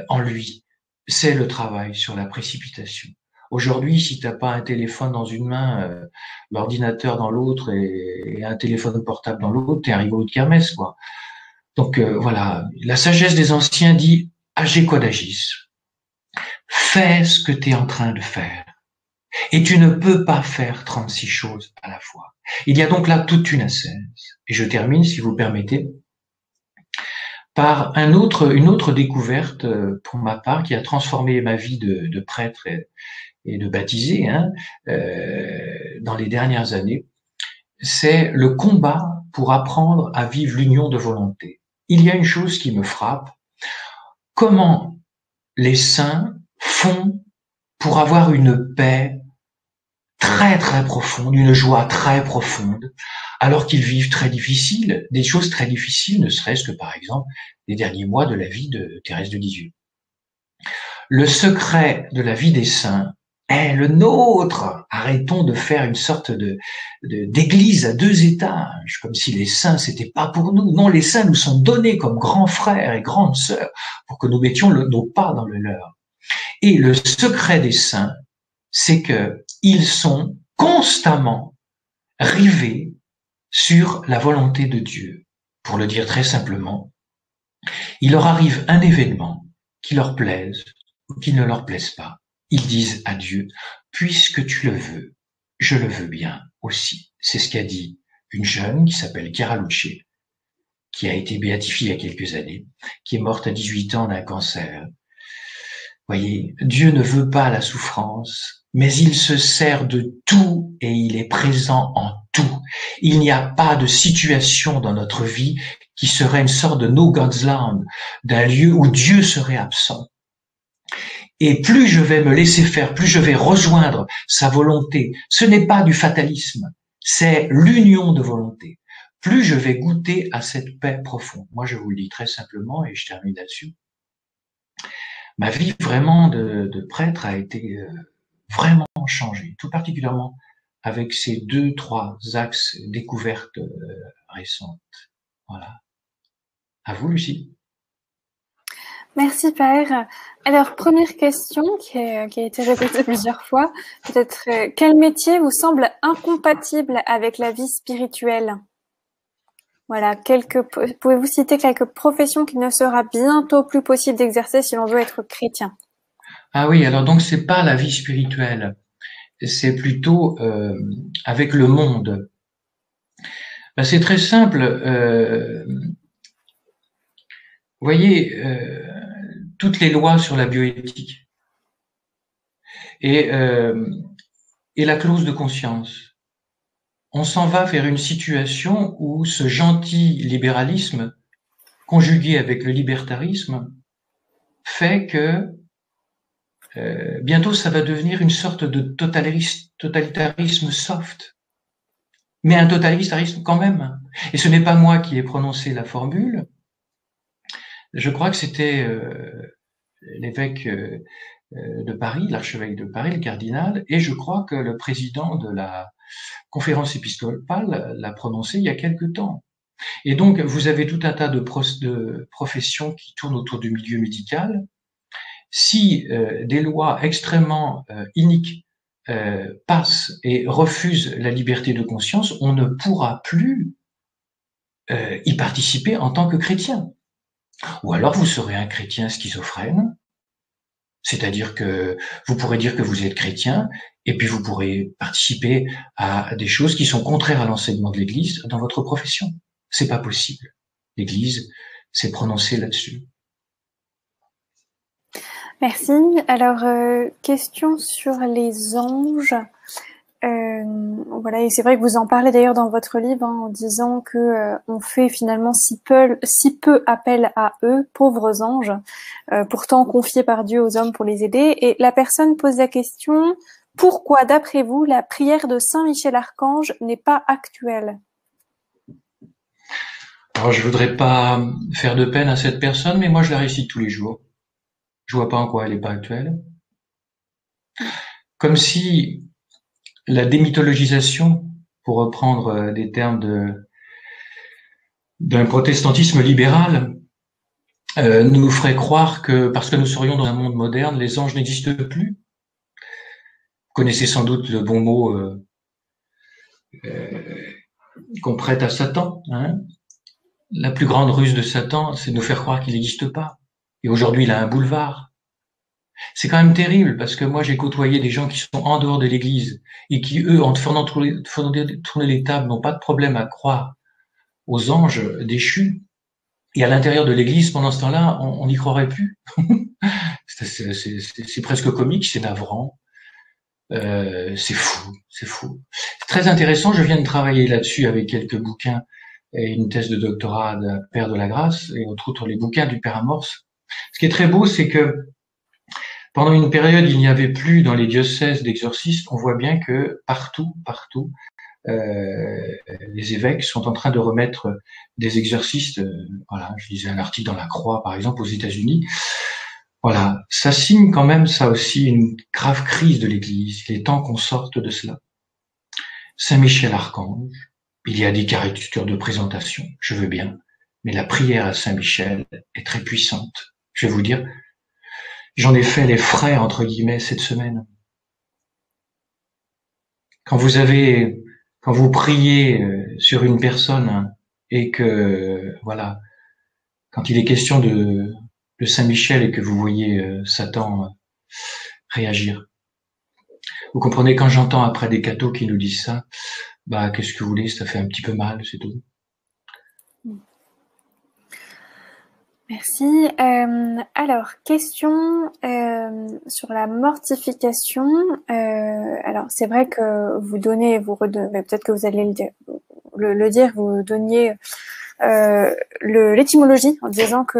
B: en lui. C'est le travail sur la précipitation. Aujourd'hui, si t'as pas un téléphone dans une main, l'ordinateur dans l'autre et un téléphone portable dans l'autre, t'es arrivé au bout de kermesse, quoi. Donc voilà, la sagesse des anciens dit « Agé quodagis ». Fais ce que tu es en train de faire. Et tu ne peux pas faire 36 choses à la fois. Il y a donc là toute une ascèse. Et je termine, si vous permettez, par une autre découverte pour ma part qui a transformé ma vie de prêtre et de baptisé dans les dernières années. C'est le combat pour apprendre à vivre l'union de volonté. Il y a une chose qui me frappe. Comment les saints font pour avoir une paix très très profonde, une joie très profonde, alors qu'ils vivent très difficiles, des choses très difficiles, ne serait-ce que par exemple les derniers mois de la vie de Thérèse de Lisieux. Le secret de la vie des saints est le nôtre. Arrêtons de faire une sorte d'église à deux étages, comme si les saints c'était pas pour nous. Non, les saints nous sont donnés comme grands frères et grandes sœurs pour que nous mettions nos pas dans le leur. Et le secret des saints, c'est que ils sont constamment rivés sur la volonté de Dieu. Pour le dire très simplement, il leur arrive un événement qui leur plaise ou qui ne leur plaise pas. Ils disent à Dieu, puisque tu le veux, je le veux bien aussi. C'est ce qu'a dit une jeune qui s'appelle Chiara Luce, qui a été béatifiée il y a quelques années, qui est morte à 18 ans d'un cancer. Voyez, Dieu ne veut pas la souffrance, mais il se sert de tout et il est présent en tout. Il n'y a pas de situation dans notre vie qui serait une sorte de no God's land, d'un lieu où Dieu serait absent. Et plus je vais me laisser faire, plus je vais rejoindre sa volonté. Ce n'est pas du fatalisme, c'est l'union de volonté. Plus je vais goûter à cette paix profonde. Moi, je vous le dis très simplement, et je termine là-dessus. Ma vie vraiment de prêtre a été vraiment changée, tout particulièrement avec ces 2-3 axes découvertes récentes. Voilà. À vous, Lucie.
A: Merci, Père. Alors, première question qui a été répétée plusieurs fois. Peut-être, quel métier vous semble incompatible avec la vie spirituelle? Voilà, pouvez-vous citer quelques professions qu'il ne sera bientôt plus possible d'exercer si l'on veut être chrétien?
B: Ah oui, alors donc c'est pas la vie spirituelle, c'est plutôt avec le monde. Ben, c'est très simple. Vous voyez, toutes les lois sur la bioéthique et la clause de conscience. On s'en va vers une situation où ce gentil libéralisme, conjugué avec le libertarisme, fait que bientôt ça va devenir une sorte de totalitarisme soft, mais un totalitarisme quand même. Et ce n'est pas moi qui ai prononcé la formule. Je crois que c'était l'évêque de Paris, l'archevêque de Paris, le cardinal, et je crois que le président de la conférence épiscopale l'a prononcé il y a quelque temps. Et donc, vous avez tout un tas de professions qui tournent autour du milieu médical. Si des lois extrêmement iniques passent et refusent la liberté de conscience, on ne pourra plus y participer en tant que chrétien. Ou alors vous serez un chrétien schizophrène, c'est-à-dire que vous pourrez dire que vous êtes chrétien et puis vous pourrez participer à des choses qui sont contraires à l'enseignement de l'Église dans votre profession. C'est pas possible. L'Église s'est prononcée là-dessus.
A: Merci. Alors, question sur les anges. Voilà, et c'est vrai que vous en parlez d'ailleurs dans votre livre en disant que on fait finalement si peu appel à eux, pauvres anges, pourtant confiés par Dieu aux hommes pour les aider. Et la personne pose la question: pourquoi, d'après vous, la prière de Saint Michel Archange n'est pas actuelle?
B: Alors, je voudrais pas faire de peine à cette personne, mais moi, je la récite tous les jours. Je vois pas en quoi elle n'est pas actuelle. Comme si la démythologisation, pour reprendre des termes d'un protestantisme libéral, nous ferait croire que parce que nous serions dans un monde moderne, les anges n'existent plus. Vous connaissez sans doute le bon mot qu'on prête à Satan. Hein. La plus grande ruse de Satan, c'est de nous faire croire qu'il n'existe pas. Et aujourd'hui, il a un boulevard. C'est quand même terrible parce que moi j'ai côtoyé des gens qui sont en dehors de l'Église et qui eux, en faisant tourner les tables, n'ont pas de problème à croire aux anges déchus. Et à l'intérieur de l'Église, pendant ce temps-là, on n'y croirait plus. C'est presque comique, c'est navrant, c'est fou, c'est fou. C'est très intéressant. Je viens de travailler là-dessus avec quelques bouquins et une thèse de doctorat d'un Père de la Grâce et entre autres les bouquins du Père Amorce. Ce qui est très beau, c'est que pendant une période, il n'y avait plus dans les diocèses d'exorcistes. On voit bien que partout, les évêques sont en train de remettre des exorcistes. Voilà, je lisais un article dans La Croix, par exemple, aux États-Unis. Voilà, ça signe quand même ça aussi une grave crise de l'Église. Il est temps qu'on sorte de cela. Saint Michel Archange, il y a des caricatures de présentation, je veux bien, mais la prière à Saint Michel est très puissante. Je vais vous dire, j'en ai fait les frais entre guillemets cette semaine. Quand vous priez sur une personne et que voilà, quand il est question de Saint Michel et que vous voyez Satan réagir. Vous comprenez, quand j'entends après des cathos qui nous disent ça, bah qu'est-ce que vous voulez, ça fait un petit peu mal, c'est tout.
A: Merci. Alors, question sur la mortification. Alors, c'est vrai que vous donnez, peut-être que vous allez le dire, vous donniez l'étymologie en disant que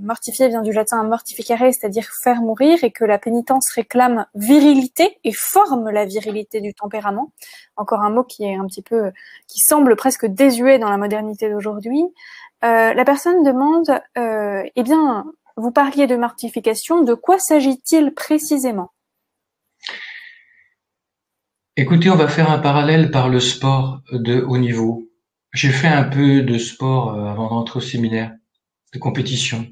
A: mortifier vient du latin mortificare, c'est-à-dire faire mourir, et que la pénitence réclame virilité et forme la virilité du tempérament. Encore un mot qui est un petit peu, qui semble presque désuet dans la modernité d'aujourd'hui. La personne demande, eh bien, vous parliez de mortification, de quoi s'agit-il précisément?
B: Écoutez, on va faire un parallèle par le sport de haut niveau. J'ai fait un peu de sport avant d'entrer au séminaire, de compétition.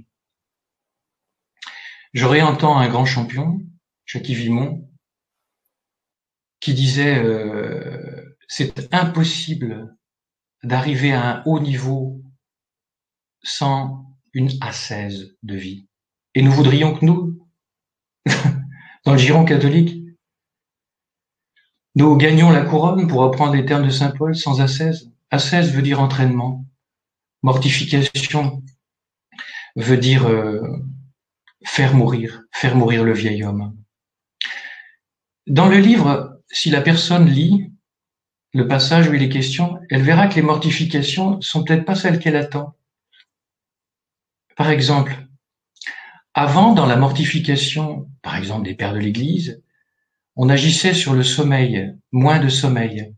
B: Je réentends un grand champion, Jacques Vimon, qui disait c'est impossible d'arriver à un haut niveau sans une ascèse de vie. Et nous voudrions que nous, dans le giron catholique, nous gagnions la couronne, pour reprendre les termes de saint Paul, sans ascèse. Ascèse veut dire entraînement. Mortification veut dire faire mourir le vieil homme. Dans le livre, si la personne lit le passage où il est question, elle verra que les mortifications sont peut-être pas celles qu'elle attend. Par exemple, avant, dans la mortification, par exemple des pères de l'Église, on agissait sur le sommeil, moins de sommeil.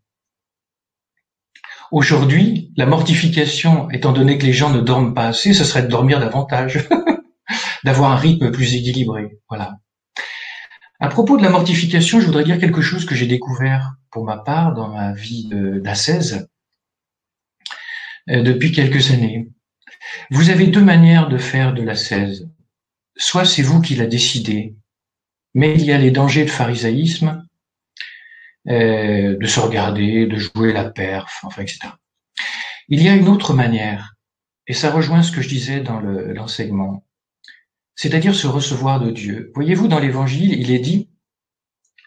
B: Aujourd'hui, la mortification, étant donné que les gens ne dorment pas assez, ce serait de dormir davantage, d'avoir un rythme plus équilibré. Voilà. À propos de la mortification, je voudrais dire quelque chose que j'ai découvert pour ma part dans ma vie d'ascèse depuis quelques années. Vous avez deux manières de faire de l'ascèse. Soit c'est vous qui la décidez, mais il y a les dangers de pharisaïsme, de se regarder, de jouer la perf, enfin, etc. Il y a une autre manière, et ça rejoint ce que je disais dans l'enseignement, c'est-à-dire se recevoir de Dieu. Voyez-vous, dans l'Évangile, il est dit,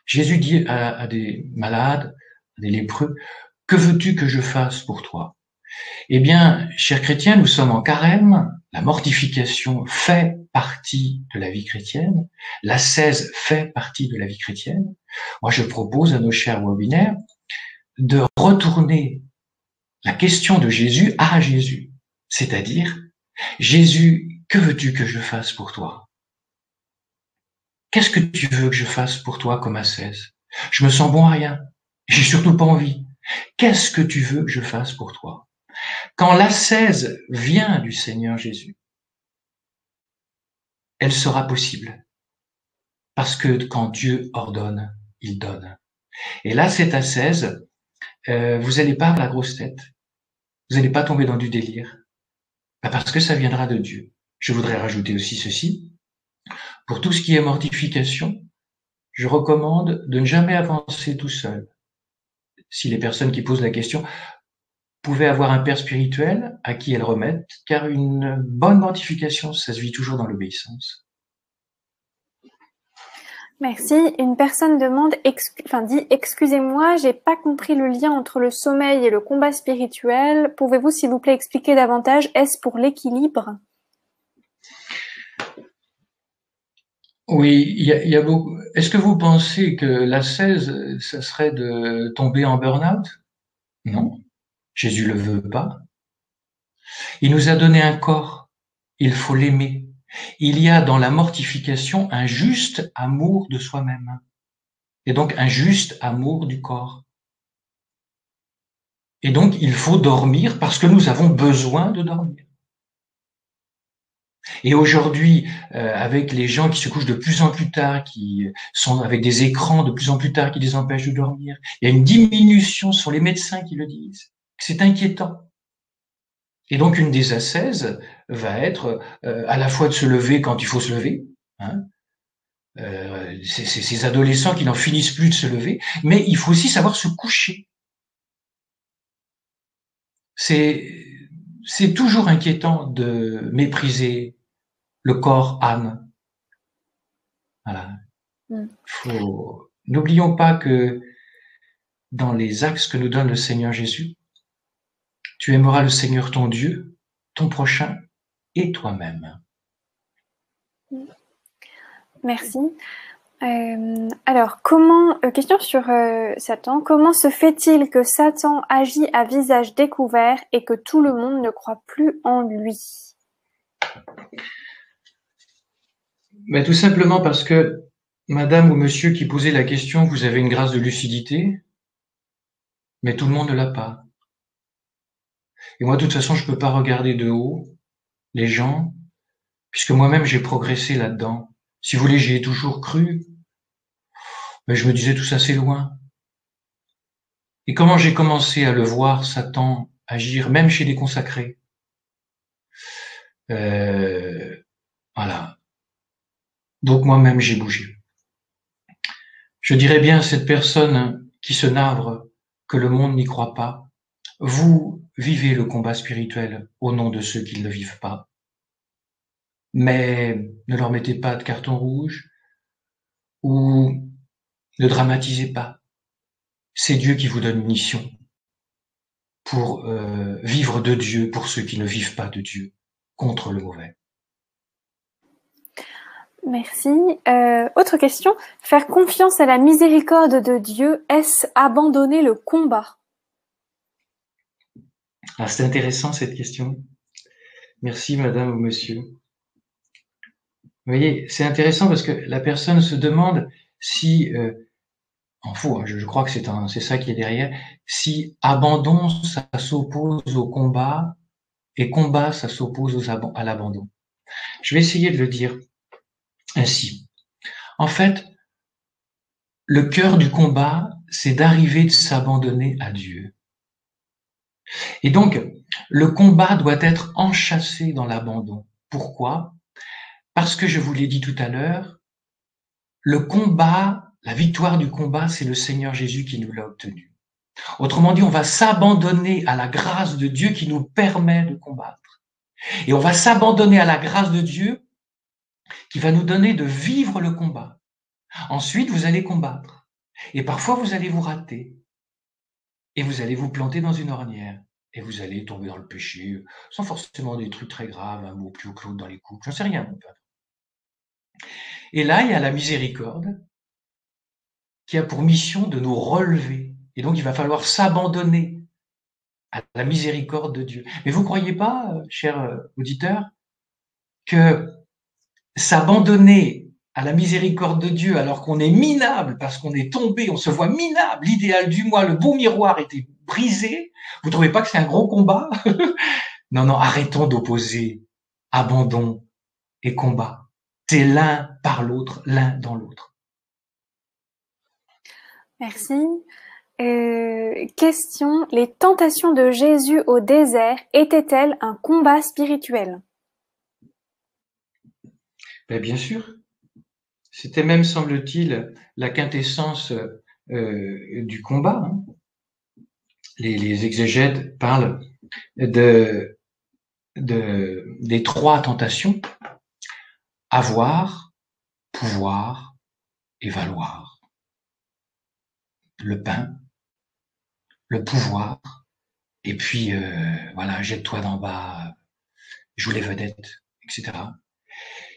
B: Jésus dit à des malades, à des lépreux, « Que veux-tu que je fasse pour toi ?» Eh bien, chers chrétiens, nous sommes en carême, la mortification fait partie de la vie chrétienne, l'ascèse fait partie de la vie chrétienne. Moi, je propose à nos chers webinaires de retourner la question de Jésus à Jésus, c'est-à-dire, Jésus, que veux-tu que je fasse pour toi? Qu'est-ce que tu veux que je fasse pour toi comme ascèse? Je me sens bon à rien, j'ai surtout pas envie. Qu'est-ce que tu veux que je fasse pour toi? Quand l'ascèse vient du Seigneur Jésus, elle sera possible. Parce que quand Dieu ordonne, il donne. Et là, cette ascèse, vous n'allez pas à la grosse tête. Vous n'allez pas tomber dans du délire. Parce que ça viendra de Dieu. Je voudrais rajouter aussi ceci. Pour tout ce qui est mortification, je recommande de ne jamais avancer tout seul. Si les personnes qui posent la question pouvaient avoir un père spirituel à qui elles remettent, car une bonne mortification, ça se vit toujours dans l'obéissance.
A: Merci. Une personne demande, dit, excusez-moi, j'ai pas compris le lien entre le sommeil et le combat spirituel. Pouvez-vous, s'il vous plaît, expliquer davantage? Est-ce pour l'équilibre?
B: Oui, il y a beaucoup. Est-ce que vous pensez que l'ascèse, ça serait de tomber en burn-out? Non. Jésus le veut pas. Il nous a donné un corps. Il faut l'aimer. Il y a dans la mortification un juste amour de soi-même. Et donc un juste amour du corps. Et donc il faut dormir parce que nous avons besoin de dormir. Et aujourd'hui, avec les gens qui se couchent de plus en plus tard, qui sont avec des écrans de plus en plus tard qui les empêchent de dormir, il y a une diminution, ce sont les médecins qui le disent. C'est inquiétant. Et donc une des ascèses va être à la fois de se lever quand il faut se lever, hein, ces adolescents qui n'en finissent plus de se lever, mais il faut aussi savoir se coucher. C'est toujours inquiétant de mépriser le corps âme. Voilà. N'oublions pas que dans les axes que nous donne le Seigneur Jésus, tu aimeras le Seigneur ton Dieu, ton prochain et toi-même.
A: Merci. Alors, question sur Satan. Comment se fait-il que Satan agit à visage découvert et que tout le monde ne croit plus en lui?
B: Mais tout simplement parce que, madame ou monsieur qui posait la question, vous avez une grâce de lucidité, mais tout le monde ne l'a pas. Et moi, de toute façon, je peux pas regarder de haut les gens, puisque moi-même, j'ai progressé là-dedans. Si vous voulez, j'y ai toujours cru, mais je me disais tout ça, c'est loin. Et comment j'ai commencé à le voir, Satan, agir, même chez des consacrés. Voilà. Donc moi-même, j'ai bougé. Je dirais bien à cette personne qui se navre que le monde n'y croit pas, vous vivez le combat spirituel au nom de ceux qui ne le vivent pas. Mais ne leur mettez pas de carton rouge ou ne dramatisez pas. C'est Dieu qui vous donne une mission pour vivre de Dieu pour ceux qui ne vivent pas de Dieu, contre le mauvais.
A: Merci. Autre question. Faire confiance à la miséricorde de Dieu, est-ce abandonner le combat?
B: Ah, c'est intéressant cette question. Merci madame ou monsieur. Vous voyez, c'est intéressant parce que la personne se demande si, en faux, hein, je crois que c'est ça qui est derrière, si abandon, ça s'oppose au combat, et combat, ça s'oppose à l'abandon. Je vais essayer de le dire ainsi. En fait, le cœur du combat, c'est d'arriver de s'abandonner à Dieu. Et donc, le combat doit être enchâssé dans l'abandon. Pourquoi? Parce que je vous l'ai dit tout à l'heure, le combat, la victoire du combat, c'est le Seigneur Jésus qui nous l'a obtenu. Autrement dit, on va s'abandonner à la grâce de Dieu qui nous permet de combattre. Et on va s'abandonner à la grâce de Dieu qui va nous donner de vivre le combat. Ensuite, vous allez combattre. Et parfois, vous allez vous rater. Et vous allez vous planter dans une ornière. Et vous allez tomber dans le péché, sans forcément des trucs très graves, un mot plus haut que l'autre dans les coups, j'en sais rien, mon père. Et là, il y a la miséricorde qui a pour mission de nous relever. Et donc, il va falloir s'abandonner à la miséricorde de Dieu. Mais vous croyez pas, chers auditeurs, que s'abandonner à la miséricorde de Dieu alors qu'on est minable, parce qu'on est tombé, on se voit minable, l'idéal du moi, le beau miroir était brisé, vous trouvez pas que c'est un gros combat? Non, arrêtons d'opposer abandon et combat. C'est l'un par l'autre, l'un dans l'autre.
A: Merci. Question. Les tentations de Jésus au désert étaient-elles un combat spirituel?
B: Bien sûr. C'était même, semble-t-il, la quintessence du combat. Hein. Les exégètes parlent des 3 tentations: avoir, pouvoir et valoir. Le pain, le pouvoir, et puis voilà, jette-toi d'en bas, joue les vedettes, etc.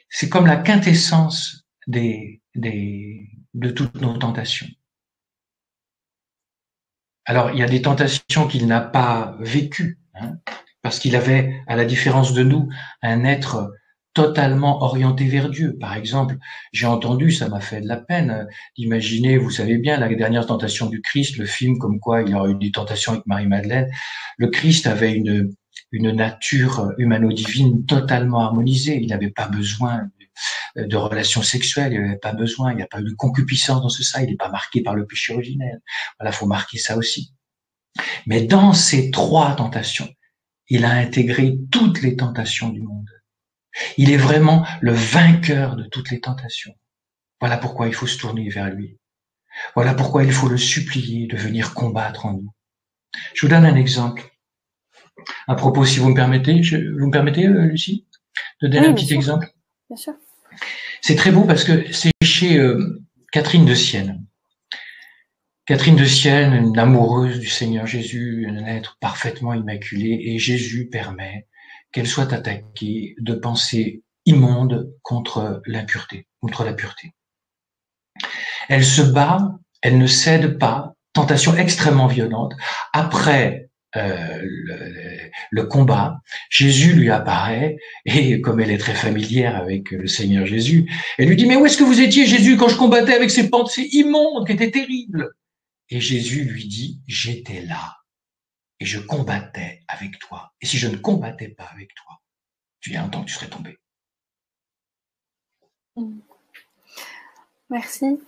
B: C'est comme la quintessence de toutes nos tentations. Alors, il y a des tentations qu'il n'a pas vécues, hein, parce qu'il avait, à la différence de nous, un être totalement orienté vers Dieu. Par exemple, j'ai entendu, ça m'a fait de la peine d'imaginer, vous savez bien, la dernière tentation du Christ, le film comme quoi il aurait eu des tentations avec Marie-Madeleine. Le Christ avait une nature humano-divine totalement harmonisée. Il n'avait pas besoin de relations sexuelles, il n'avait pas besoin, il n'y a pas eu de concupiscence dans ça, il n'est pas marqué par le péché originel. Voilà, faut marquer ça aussi. Mais dans ces trois tentations, il a intégré toutes les tentations du monde. Il est vraiment le vainqueur de toutes les tentations. Voilà pourquoi il faut se tourner vers lui. Voilà pourquoi il faut le supplier de venir combattre en nous. Je vous donne un exemple. À propos, si vous me permettez, Lucie, de donner un petit exemple.
A: Bien sûr.
B: C'est très beau parce que c'est chez Catherine de Sienne. Catherine de Sienne, une amoureuse du Seigneur Jésus, un être parfaitement immaculé, et Jésus permet qu'elle soit attaquée de pensées immondes contre l'impureté, contre la pureté. Elle se bat, elle ne cède pas, tentation extrêmement violente. Après le combat, Jésus lui apparaît, et comme elle est très familière avec le Seigneur Jésus, elle lui dit « Mais où est-ce que vous étiez, Jésus, quand je combattais avec ces pensées immondes qui étaient terribles ?» Et Jésus lui dit, j'étais là et je combattais avec toi. Et si je ne combattais pas avec toi, tu y a un temps que tu serais tombé.
A: Merci.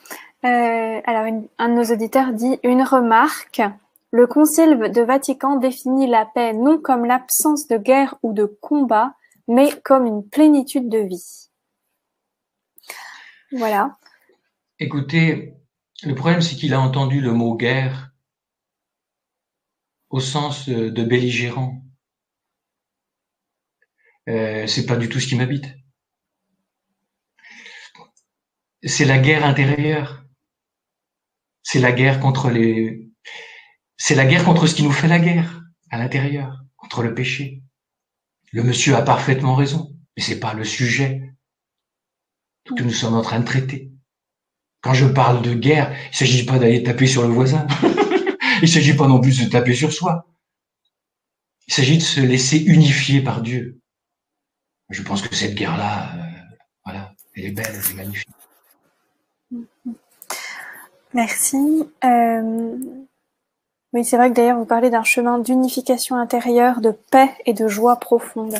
A: Alors, un de nos auditeurs dit une remarque. Le Concile de Vatican définit la paix non comme l'absence de guerre ou de combat, mais comme une plénitude de vie. Voilà.
B: Écoutez, le problème, c'est qu'il a entendu le mot guerre au sens de belligérant. C'est pas du tout ce qui m'habite. C'est la guerre intérieure. C'est la guerre contre c'est la guerre contre ce qui nous fait la guerre à l'intérieur, contre le péché. Le monsieur a parfaitement raison, mais c'est pas le sujet que nous sommes en train de traiter. Quand je parle de guerre, il s'agit pas d'aller taper sur le voisin. Il s'agit pas non plus de taper sur soi. Il s'agit de se laisser unifier par Dieu. Je pense que cette guerre-là, voilà, elle est belle, elle est magnifique.
A: Merci. Oui, c'est vrai que d'ailleurs, vous parlez d'un chemin d'unification intérieure, de paix et de joie profonde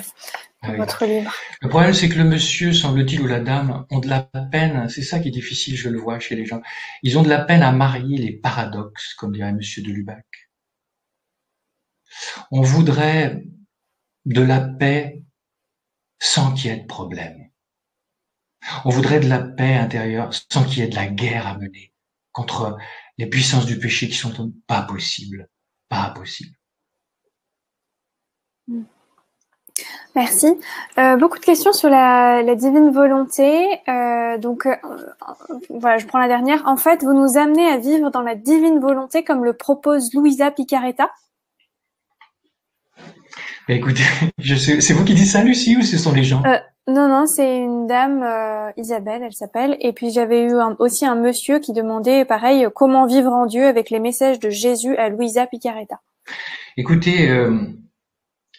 A: dans votre livre.
B: Le problème, c'est que le monsieur, semble-t-il, ou la dame, ont de la peine, c'est ça qui est difficile, je le vois chez les gens, ils ont de la peine à marier les paradoxes, comme dirait monsieur de Lubac. On voudrait de la paix sans qu'il y ait de problème. On voudrait de la paix intérieure sans qu'il y ait de la guerre à mener contre les puissances du péché qui sont pas possibles. Pas possibles.
A: Merci. Beaucoup de questions sur la divine volonté. Voilà, je prends la dernière. En fait, vous nous amenez à vivre dans la divine volonté comme le propose Luisa Picaretta.
B: Écoutez, c'est vous qui dites ça, Lucie, ou ce sont les gens?
A: Non, c'est une dame, Isabelle, elle s'appelle. Et puis j'avais eu aussi un monsieur qui demandait, pareil, comment vivre en Dieu avec les messages de Jésus à Luisa Picaretta.
B: Écoutez,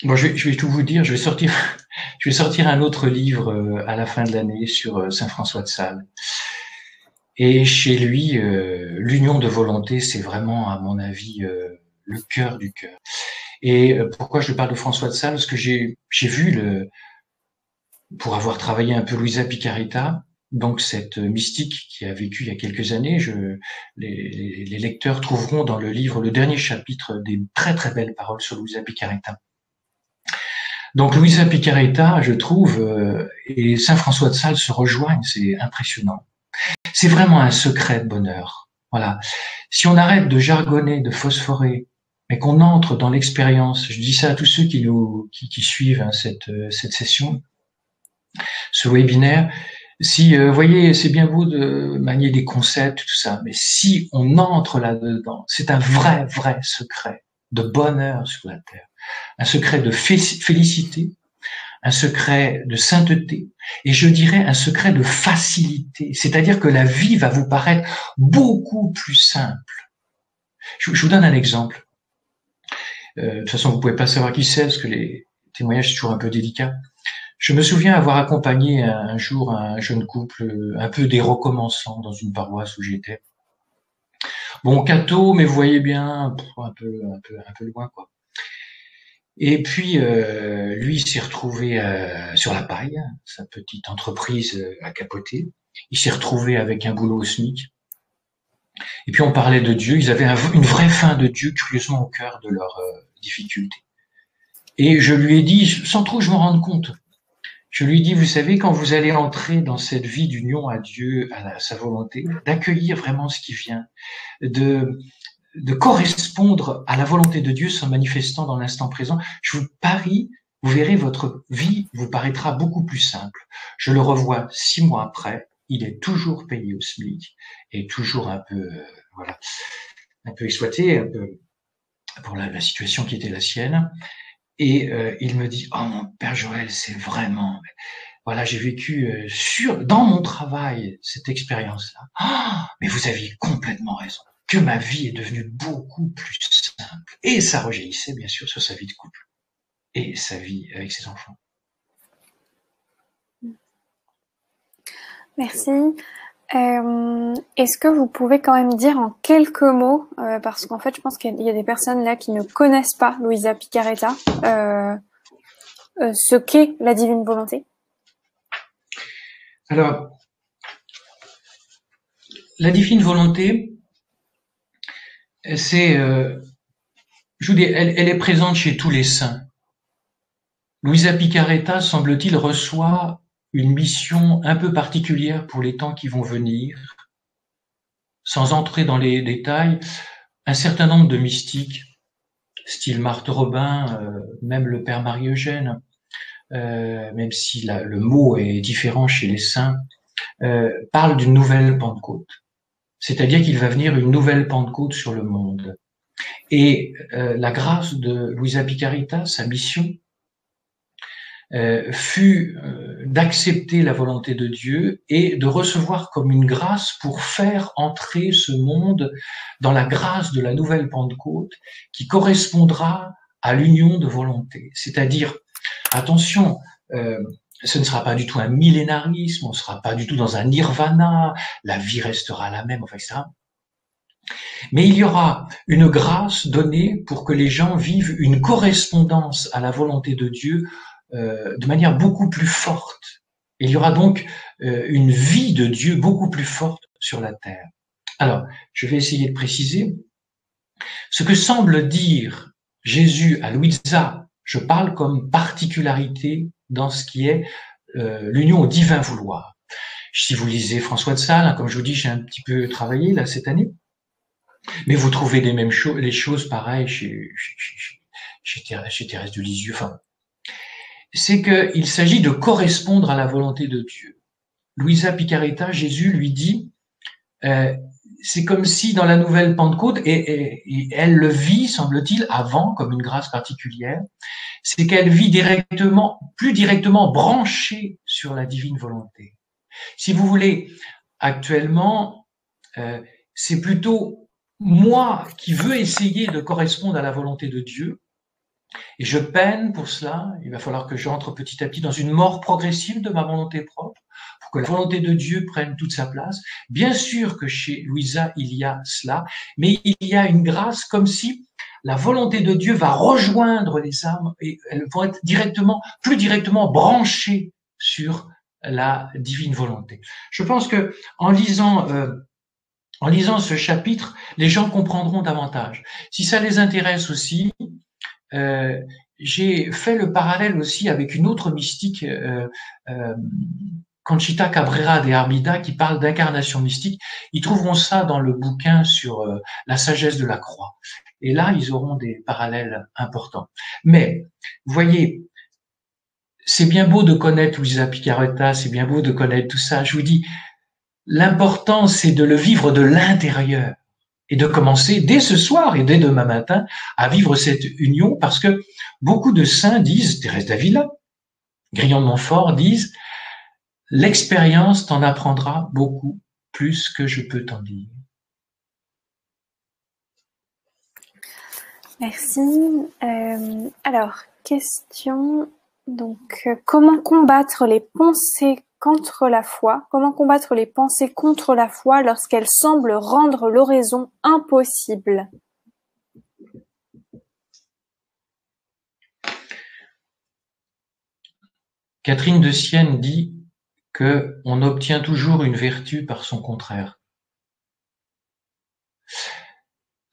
B: bon, je vais tout vous dire. Je vais sortir un autre livre à la fin de l'année sur Saint François de Sales. Et chez lui, l'union de volonté, c'est vraiment, à mon avis, le cœur du cœur. Et pourquoi je parle de François de Sales? Parce que j'ai vu pour avoir travaillé un peu Luisa Picaretta, donc cette mystique qui a vécu il y a quelques années, les lecteurs trouveront dans le livre le dernier chapitre des très très belles paroles sur Luisa Picaretta. Donc Luisa Picaretta, je trouve, et Saint François de Sales se rejoignent, c'est impressionnant. C'est vraiment un secret de bonheur. Voilà. Si on arrête de jargonner, de phosphorer, mais qu'on entre dans l'expérience, je dis ça à tous ceux qui suivent cette session, ce webinaire, si, vous voyez, c'est bien beau de manier des concepts, tout ça, mais si on entre là-dedans, c'est un vrai secret de bonheur sur la terre, un secret de félicité, un secret de sainteté, et je dirais un secret de facilité, c'est-à-dire que la vie va vous paraître beaucoup plus simple. Je vous donne un exemple. De toute façon, vous pouvez pas savoir qui c'est, parce que les témoignages, c'est toujours un peu délicat. Je me souviens avoir accompagné un jour un jeune couple, un peu des recommençants, dans une paroisse où j'étais. Bon, catho, mais vous voyez bien, un peu loin, quoi. Et puis, lui s'est retrouvé sur la paille, sa petite entreprise a capoté. Il s'est retrouvé avec un boulot au SMIC. Et puis on parlait de Dieu. Ils avaient une vraie faim de Dieu, curieusement au cœur de leurs difficultés. Et je lui ai dit, sans trop que je me rende compte, je lui ai dit, vous savez, quand vous allez entrer dans cette vie d'union à Dieu, à sa volonté, d'accueillir vraiment ce qui vient, de correspondre à la volonté de Dieu se manifestant dans l'instant présent, je vous parie, vous verrez, votre vie vous paraîtra beaucoup plus simple. Je le revois 6 mois après, il est toujours payé au SMIC et toujours un peu, voilà, un peu exploité, un peu pour la situation qui était la sienne. Et il me dit, oh mon Père Joël, c'est vraiment, voilà, j'ai vécu dans mon travail cette expérience-là. Oh, mais vous aviez complètement raison, que ma vie est devenue beaucoup plus simple. Et ça rejaillissait bien sûr sur sa vie de couple et sa vie avec ses enfants.
A: Merci. Est-ce que vous pouvez quand même dire en quelques mots, parce qu'en fait je pense qu'il y a des personnes là qui ne connaissent pas Luisa Picarretta, ce qu'est la divine volonté?
B: Alors, la divine volonté, c'est, je vous dis, elle est présente chez tous les saints. Luisa Picarretta, semble-t-il, reçoit une mission un peu particulière pour les temps qui vont venir. Sans entrer dans les détails, un certain nombre de mystiques, style Marthe Robin, même le Père Marie-Eugène, même si le mot est différent chez les saints, parlent d'une nouvelle Pentecôte. C'est-à-dire qu'il va venir une nouvelle Pentecôte sur le monde. Et la grâce de Luisa Picarretta, sa mission, fut d'accepter la volonté de Dieu et de recevoir comme une grâce pour faire entrer ce monde dans la grâce de la nouvelle Pentecôte qui correspondra à l'union de volonté. C'est-à-dire, attention, ce ne sera pas du tout un millénarisme, on ne sera pas du tout dans un nirvana, la vie restera la même, enfin, etc. Mais il y aura une grâce donnée pour que les gens vivent une correspondance à la volonté de Dieu de manière beaucoup plus forte. Il y aura donc une vie de Dieu beaucoup plus forte sur la terre. Alors, je vais essayer de préciser. Ce que semble dire Jésus à Louisa, je parle comme particularité dans ce qui est l'union au divin vouloir. Si vous lisez François de Sales, hein, comme je vous dis, j'ai un petit peu travaillé là cette année, mais vous trouvez les mêmes choses, les choses pareilles chez Thérèse de Lisieux. Enfin, c'est qu'il s'agit de correspondre à la volonté de Dieu. Luisa Picarretta, Jésus lui dit, c'est comme si dans la nouvelle Pentecôte, et elle le vit, semble-t-il, avant, comme une grâce particulière, c'est qu'elle vit plus directement branchée sur la divine volonté. Si vous voulez, actuellement, c'est plutôt moi qui veux essayer de correspondre à la volonté de Dieu, et je peine pour cela. Il va falloir que j'entre petit à petit dans une mort progressive de ma volonté propre, pour que la volonté de Dieu prenne toute sa place. Bien sûr que chez Louisa, il y a cela, mais il y a une grâce comme si la volonté de Dieu va rejoindre les âmes et elles vont être plus directement branchées sur la divine volonté. Je pense que en lisant ce chapitre, les gens comprendront davantage. Si ça les intéresse aussi, j'ai fait le parallèle aussi avec une autre mystique, Conchita Cabrera de Armida, qui parle d'incarnation mystique. Ils trouveront ça dans le bouquin sur la sagesse de la croix. Et là, ils auront des parallèles importants. Mais, vous voyez, c'est bien beau de connaître Luisa Picarretta, c'est bien beau de connaître tout ça. Je vous dis, l'important, c'est de le vivre de l'intérieur et de commencer dès ce soir et dès demain matin à vivre cette union, parce que beaucoup de saints disent, Thérèse d'Avila, Grillon de Montfort disent, l'expérience t'en apprendra beaucoup plus que je peux t'en dire.
A: Merci. Alors, question. Donc, comment combattre les pensées contre la foi? Comment combattre les pensées contre la foi lorsqu'elles semblent rendre l'oraison impossible?
B: Catherine de Sienne dit que on obtient toujours une vertu par son contraire.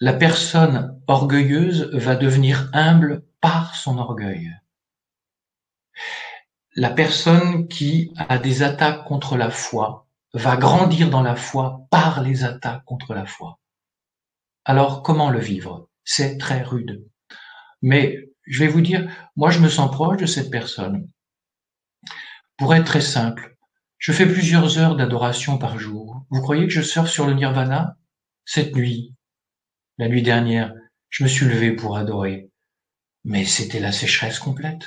B: La personne orgueilleuse va devenir humble par son orgueil. La personne qui a des attaques contre la foi va grandir dans la foi par les attaques contre la foi. Alors, comment le vivre? C'est très rude. Mais je vais vous dire, moi je me sens proche de cette personne. Pour être très simple, je fais plusieurs heures d'adoration par jour. Vous croyez que je surfe sur le nirvana? Cette nuit, la nuit dernière, je me suis levé pour adorer. Mais c'était la sécheresse complète.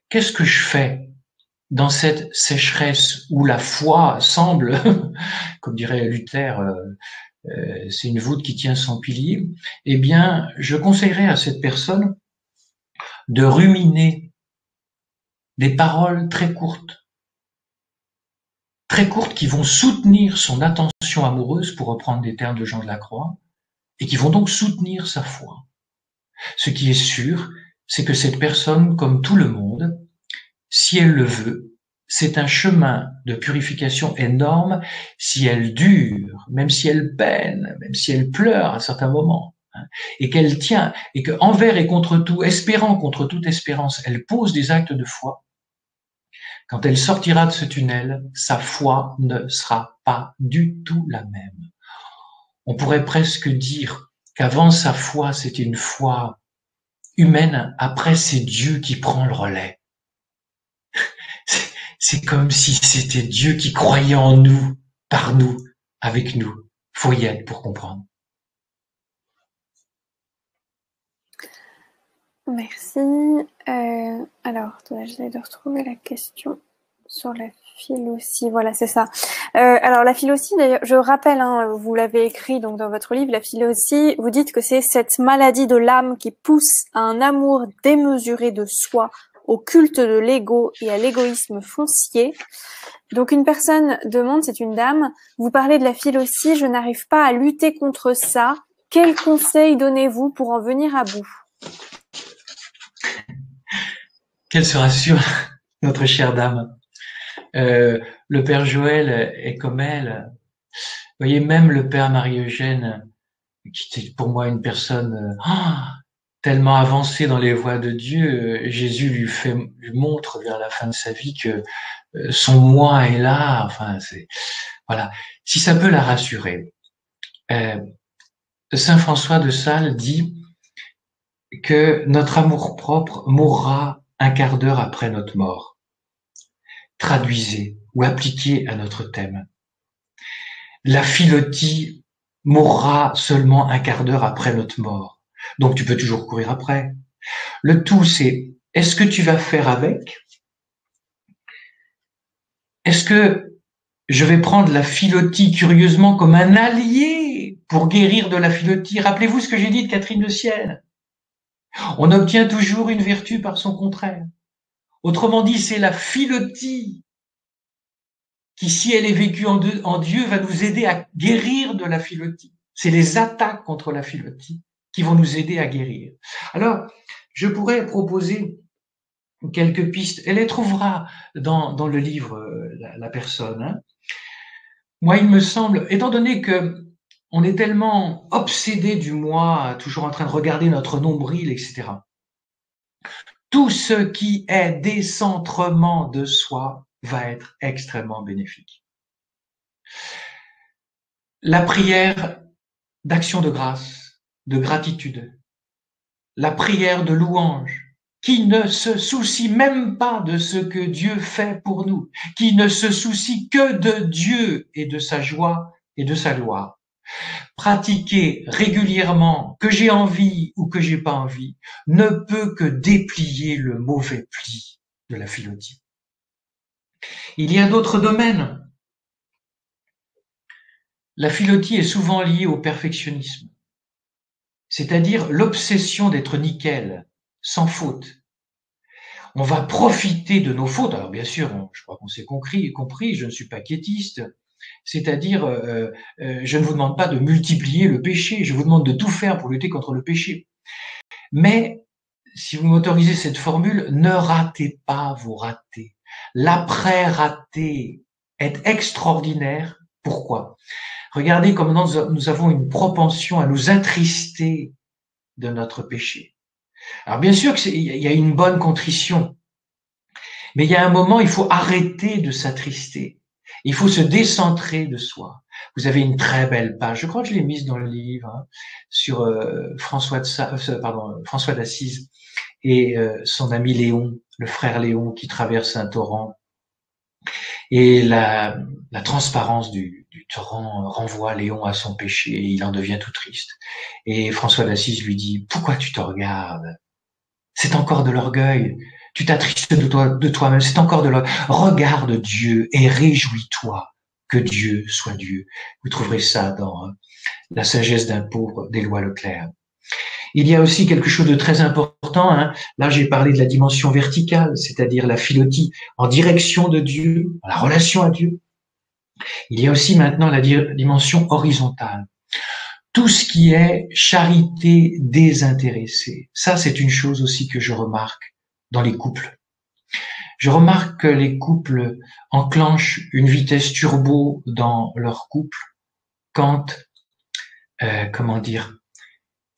B: Qu'est-ce que je fais dans cette sécheresse où la foi semble, comme dirait Luther, c'est une voûte qui tient son pilier? Eh bien, je conseillerais à cette personne de ruminer des paroles très courtes qui vont soutenir son attention amoureuse, pour reprendre des termes de Jean de la Croix, et qui vont donc soutenir sa foi. Ce qui est sûr, c'est que cette personne, comme tout le monde, si elle le veut, c'est un chemin de purification énorme si elle dure, même si elle peine, même si elle pleure à certains moments, et qu'elle tient, et que envers et contre tout, espérant contre toute espérance, elle pose des actes de foi. Quand elle sortira de ce tunnel, sa foi ne sera pas du tout la même. On pourrait presque dire qu'avant sa foi, c'était une foi humaine, après c'est Dieu qui prend le relais. C'est comme si c'était Dieu qui croyait en nous, par nous, avec nous. Faut y être pour comprendre.
A: Merci. Alors, j'essaie de retrouver la question sur la philosie. Voilà, c'est ça. Alors, la philosie, d'ailleurs, je rappelle, vous l'avez écrit donc dans votre livre, la philosie, vous dites que c'est cette maladie de l'âme qui pousse à un amour démesuré de soi, au culte de l'ego et à l'égoïsme foncier. Donc, une personne demande, c'est une dame, vous parlez de la philosie, je n'arrive pas à lutter contre ça. Quels conseils donnez-vous pour en venir à bout?
B: Qu'elle se rassure, notre chère dame. Le père Joël est comme elle. Vous voyez, même le père Marie-Eugène, qui était pour moi une personne tellement avancée dans les voies de Dieu, Jésus lui montre vers la fin de sa vie que son moi est là. Enfin, voilà. Si ça peut la rassurer, Saint François de Sales dit que notre amour-propre mourra un quart d'heure après notre mort. Traduisez ou appliquez à notre thème. La philotie mourra seulement un quart d'heure après notre mort. Donc tu peux toujours courir après. Le tout, c'est, est-ce que tu vas faire avec? Est-ce que je vais prendre la philotie curieusement comme un allié pour guérir de la philotie? Rappelez-vous ce que j'ai dit de Catherine de Sienne. On obtient toujours une vertu par son contraire. Autrement dit, c'est la philotie qui, si elle est vécue en Dieu, va nous aider à guérir de la philotie. C'est les attaques contre la philotie qui vont nous aider à guérir. Alors, je pourrais proposer quelques pistes. Elle les trouvera dans le livre, la personne. Moi, il me semble, étant donné que on est tellement obsédé du moi, toujours en train de regarder notre nombril, etc. Tout ce qui est décentrement de soi va être extrêmement bénéfique. La prière d'action de grâce, de gratitude, la prière de louange, qui ne se soucie même pas de ce que Dieu fait pour nous, qui ne se soucie que de Dieu et de sa joie et de sa gloire. Pratiquer régulièrement, que j'ai envie ou que j'ai pas envie, ne peut que déplier le mauvais pli de la philotie. Il y a d'autres domaines. La philotie est souvent liée au perfectionnisme, c'est-à-dire l'obsession d'être nickel, sans faute. On va profiter de nos fautes. Alors bien sûr, je crois qu'on s'est compris, je ne suis pas quiétiste. C'est-à-dire, je ne vous demande pas de multiplier le péché, je vous demande de tout faire pour lutter contre le péché. Mais si vous m'autorisez cette formule, ne ratez pas vos ratés. L'après-raté est extraordinaire. Pourquoi? Regardez comme nous avons une propension à nous attrister de notre péché. Alors bien sûr qu'il y a une bonne contrition, mais il y a un moment, il faut arrêter de s'attrister. Il faut se décentrer de soi. Vous avez une très belle page, je crois que je l'ai mise dans le livre, hein, sur François d'Assise et son ami Léon, le frère Léon qui traverse un torrent. Et la transparence du torrent renvoie Léon à son péché et il en devient tout triste. Et François d'Assise lui dit, pourquoi tu te regardes? C'est encore de l'orgueil. Tu t'attristes de toi-même. C'est encore de l'orgueil. Regarde Dieu et réjouis-toi que Dieu soit Dieu. Vous trouverez ça dans La sagesse d'un pauvre d'Éloi Leclerc. Il y a aussi quelque chose de très important. Hein. Là, j'ai parlé de la dimension verticale, c'est-à-dire la philotie en direction de Dieu, la relation à Dieu. Il y a aussi maintenant la dimension horizontale. Tout ce qui est charité désintéressée. Ça, c'est une chose aussi que je remarque dans les couples. Je remarque que les couples enclenchent une vitesse turbo dans leur couple quand,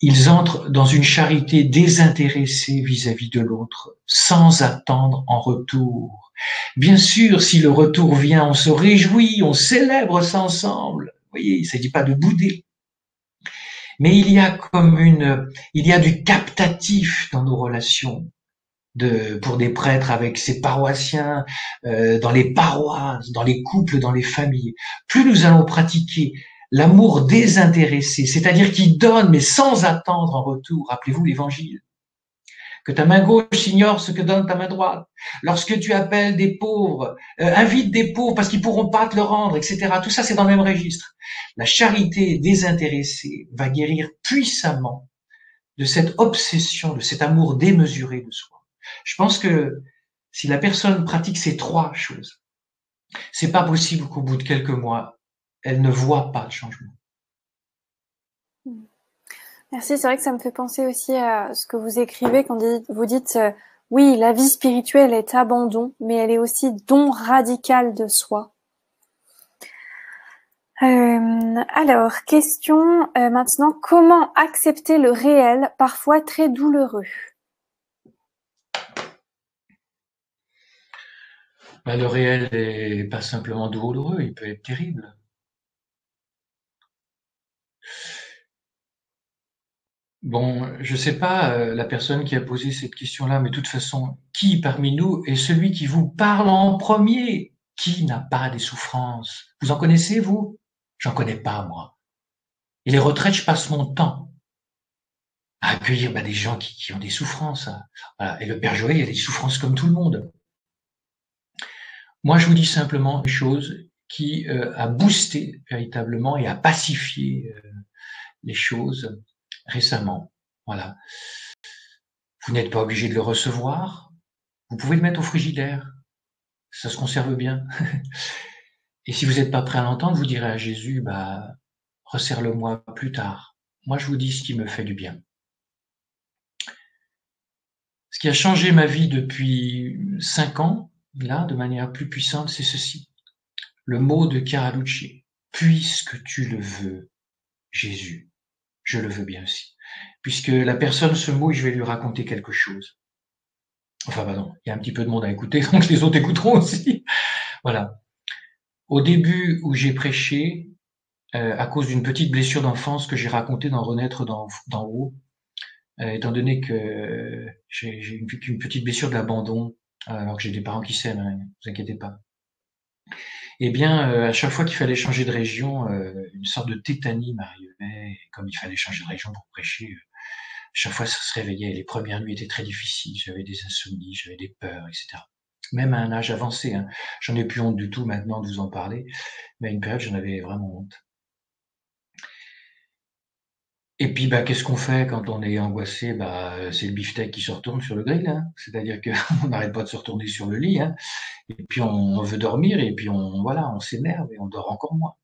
B: ils entrent dans une charité désintéressée vis-à-vis de l'autre, sans attendre en retour. Bien sûr, si le retour vient, on se réjouit, on célèbre ça ensemble. Vous voyez, il ne s'agit pas de bouder. Mais il y a du captatif dans nos relations, pour des prêtres avec ses paroissiens, dans les paroisses, dans les couples, dans les familles. Plus nous allons pratiquer l'amour désintéressé, c'est-à-dire qui donne mais sans attendre en retour. Rappelez-vous l'Évangile. Que ta main gauche ignore ce que donne ta main droite. Lorsque tu appelles des pauvres, invite des pauvres parce qu'ils pourront pas te le rendre, etc. Tout ça, c'est dans le même registre. La charité désintéressée va guérir puissamment de cette obsession, de cet amour démesuré de soi. Je pense que si la personne pratique ces trois choses, c'est pas possible qu'au bout de quelques mois, elle ne voit pas de changement.
A: Merci, c'est vrai que ça me fait penser aussi à ce que vous écrivez quand vous dites oui, la vie spirituelle est abandon, mais elle est aussi don radical de soi. Alors, question maintenant, comment accepter le réel, parfois très douloureux?
B: Le réel est pas simplement douloureux, il peut être terrible. Bon, je sais pas la personne qui a posé cette question-là, mais de toute façon, qui parmi nous est celui qui vous parle en premier? Qui n'a pas des souffrances? Vous en connaissez, vous? J'en connais pas, moi. Et les retraites, je passe mon temps à accueillir des gens qui ont des souffrances. Hein. Voilà. Et le Père Joël, il a des souffrances comme tout le monde. Moi, je vous dis simplement une chose qui a boosté véritablement et a pacifié les choses récemment. Voilà. Vous n'êtes pas obligé de le recevoir. Vous pouvez le mettre au frigidaire. Ça se conserve bien. Et si vous n'êtes pas prêt à l'entendre, vous direz à Jésus, resserre-le-moi plus tard. Moi, je vous dis ce qui me fait du bien. Ce qui a changé ma vie depuis 5 ans, là, de manière plus puissante, c'est ceci. Le mot de Caralucci. Puisque tu le veux, Jésus, je le veux bien aussi. Puisque la personne ce mot, je vais lui raconter quelque chose. Enfin, non, il y a un petit peu de monde à écouter, donc les autres écouteront aussi. Voilà. Au début où j'ai prêché, à cause d'une petite blessure d'enfance que j'ai racontée dans Renaître d'en haut, étant donné que j'ai une petite blessure de l'abandon, alors que j'ai des parents qui s'aiment, hein, ne vous inquiétez pas. Eh bien, à chaque fois qu'il fallait changer de région, une sorte de tétanie m'arrivait, et comme il fallait changer de région pour prêcher, chaque fois ça se réveillait. Les premières nuits étaient très difficiles, j'avais des insomnies, j'avais des peurs, etc. Même à un âge avancé, hein. J'en ai plus honte du tout maintenant de vous en parler, mais à une période j'en avais vraiment honte. Et puis, qu'est-ce qu'on fait quand on est angoissé? C'est le beefsteak qui se retourne sur le grill, hein. C'est-à-dire qu'on n'arrête pas de se retourner sur le lit, hein. Et puis on veut dormir, et puis on s'énerve et on dort encore moins.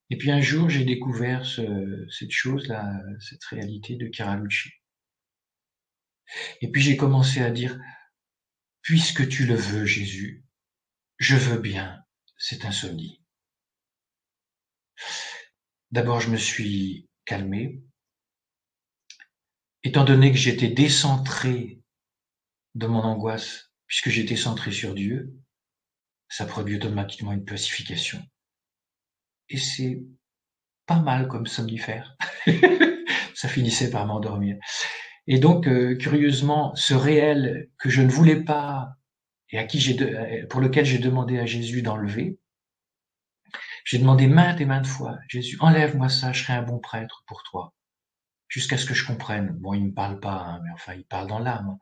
B: Et puis un jour, j'ai découvert cette chose-là, cette réalité de Caralucci. Et puis j'ai commencé à dire, puisque tu le veux, Jésus, je veux bien cette insomnie. D'abord, je me suis calmé, étant donné que j'étais décentré de mon angoisse, puisque j'étais centré sur Dieu, ça produit automatiquement une pacification. Et c'est pas mal comme somnifère. Ça finissait par m'endormir. Et donc, curieusement, ce réel que je ne voulais pas et pour lequel j'ai demandé à Jésus d'enlever, j'ai demandé maintes et maintes fois, Jésus, enlève-moi ça, je serai un bon prêtre pour toi. Jusqu'à ce que je comprenne. Bon, il me parle pas, hein, mais enfin, il parle dans l'âme,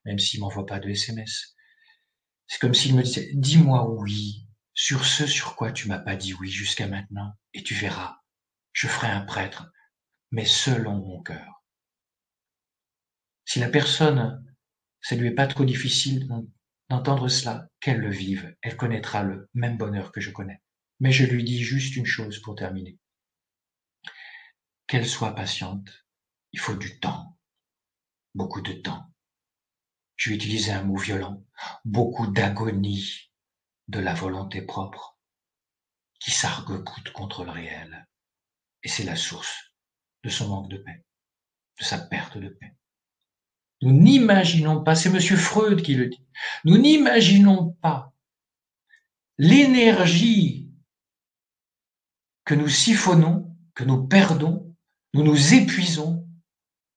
B: même s'il m'envoie pas de SMS. C'est comme s'il me disait, dis-moi oui sur ce sur quoi tu m'as pas dit oui jusqu'à maintenant, et tu verras, je ferai un prêtre, mais selon mon cœur. Si la personne, ça lui est pas trop difficile d'entendre cela, qu'elle le vive, elle connaîtra le même bonheur que je connais. Mais je lui dis juste une chose pour terminer. Qu'elle soit patiente, il faut du temps, beaucoup de temps. Je vais utiliser un mot violent, beaucoup d'agonie de la volonté propre qui s'arc-boute contre le réel. Et c'est la source de son manque de paix, de sa perte de paix. Nous n'imaginons pas, c'est Monsieur Freud qui le dit, nous n'imaginons pas l'énergie que nous siphonnons, que nous perdons, nous nous épuisons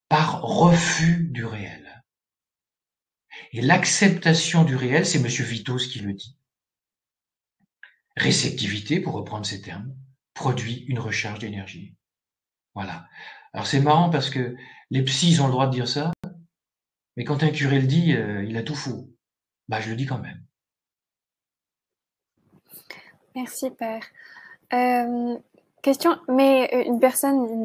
B: par refus du réel. Et l'acceptation du réel, c'est Monsieur Vitos qui le dit. Réceptivité, pour reprendre ces termes, produit une recharge d'énergie. Voilà. Alors c'est marrant parce que les psys ont le droit de dire ça, mais quand un curé le dit, il a tout faux. Bah je le dis quand même.
A: Merci, Père. Question, mais une personne,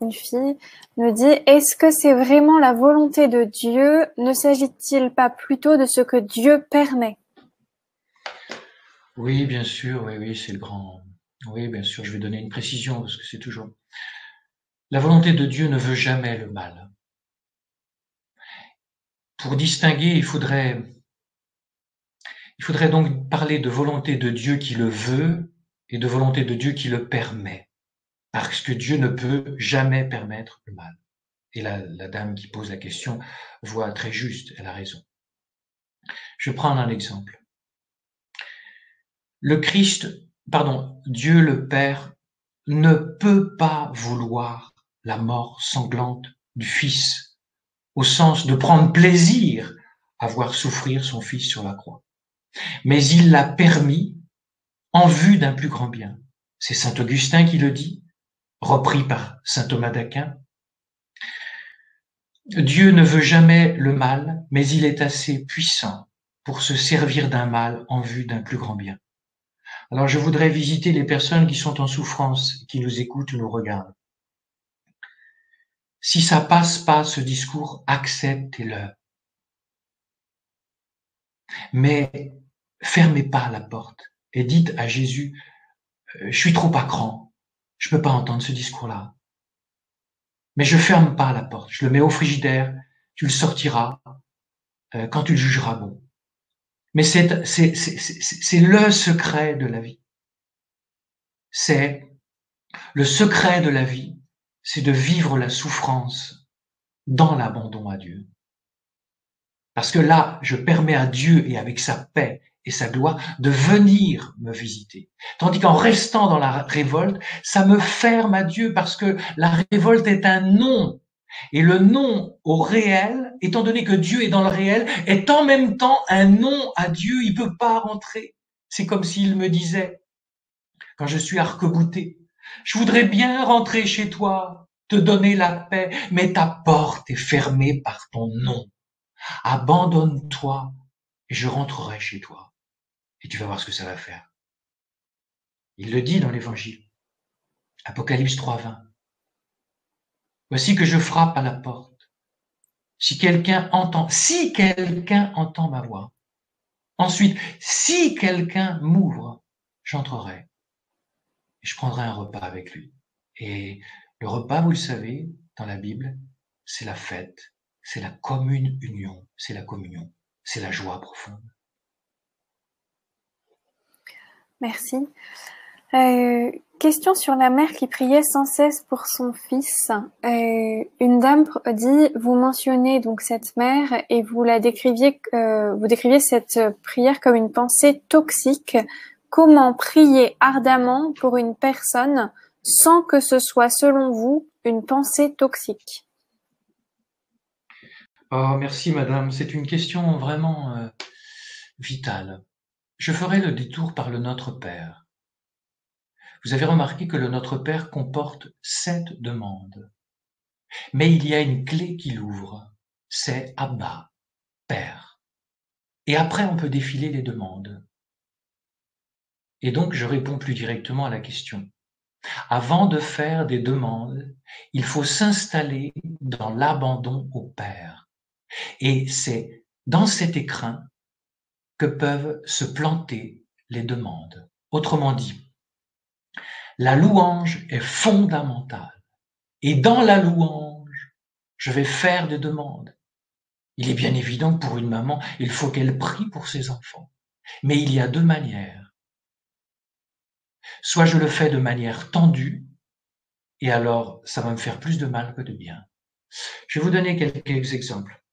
A: une fille, me dit, est-ce que c'est vraiment la volonté de Dieu? Ne s'agit-il pas plutôt de ce que Dieu permet?
B: Oui, bien sûr, oui, c'est le grand. Oui, bien sûr, je vais donner une précision parce que c'est toujours. La volonté de Dieu ne veut jamais le mal. Pour distinguer, il faudrait donc parler de volonté de Dieu qui le veut et de volonté de Dieu qui le permet. Parce que Dieu ne peut jamais permettre le mal. Et la dame qui pose la question voit très juste, elle a raison. Je vais prendre un exemple. Dieu le Père ne peut pas vouloir la mort sanglante du Fils, au sens de prendre plaisir à voir souffrir son Fils sur la croix. Mais il l'a permis en vue d'un plus grand bien. C'est saint Augustin qui le dit, repris par saint Thomas d'Aquin. Dieu ne veut jamais le mal, mais il est assez puissant pour se servir d'un mal en vue d'un plus grand bien. Alors je voudrais visiter les personnes qui sont en souffrance, qui nous écoutent ou nous regardent. Si ça passe pas ce discours, acceptez-le. Mais fermez pas la porte et dites à Jésus, je suis trop à cran, je peux pas entendre ce discours-là. Mais je ferme pas la porte, je le mets au frigidaire, tu le sortiras quand tu le jugeras bon. Mais c'est le secret de la vie. C'est le secret de la vie, c'est de vivre la souffrance dans l'abandon à Dieu. Parce que là, je permets à Dieu et avec sa paix et sa gloire de venir me visiter. Tandis qu'en restant dans la révolte, ça me ferme à Dieu parce que la révolte est un non. Et le non au réel, étant donné que Dieu est dans le réel, est en même temps un non à Dieu. Il peut pas rentrer. C'est comme s'il me disait, quand je suis arc-bouté, je voudrais bien rentrer chez toi, te donner la paix, mais ta porte est fermée par ton non. Abandonne-toi et je rentrerai chez toi. Et tu vas voir ce que ça va faire. Il le dit dans l'évangile. Apocalypse 3:20. Voici que je frappe à la porte. Si quelqu'un entend ma voix. Ensuite, si quelqu'un m'ouvre, j'entrerai et je prendrai un repas avec lui. Et le repas, vous le savez, dans la Bible, c'est la fête, c'est la commune union, c'est la communion, c'est la joie profonde.
A: Merci. Question sur la mère qui priait sans cesse pour son fils. Une dame dit, vous mentionnez donc cette mère et vous décriviez cette prière comme une pensée toxique. Comment prier ardemment pour une personne sans que ce soit, selon vous, une pensée toxique?
B: Oh, merci madame, c'est une question vraiment vitale. Je ferai le détour par le Notre Père. Vous avez remarqué que le Notre Père comporte 7 demandes. Mais il y a une clé qui l'ouvre, c'est Abba, Père. Et après, on peut défiler les demandes. Et donc, je réponds plus directement à la question. Avant de faire des demandes, il faut s'installer dans l'abandon au Père. Et c'est dans cet écrin que peuvent se planter les demandes. Autrement dit, la louange est fondamentale. Et dans la louange, je vais faire des demandes. Il est bien évident que pour une maman, il faut qu'elle prie pour ses enfants. Mais il y a 2 manières. Soit je le fais de manière tendue, et alors ça va me faire plus de mal que de bien. Je vais vous donner quelques exemples.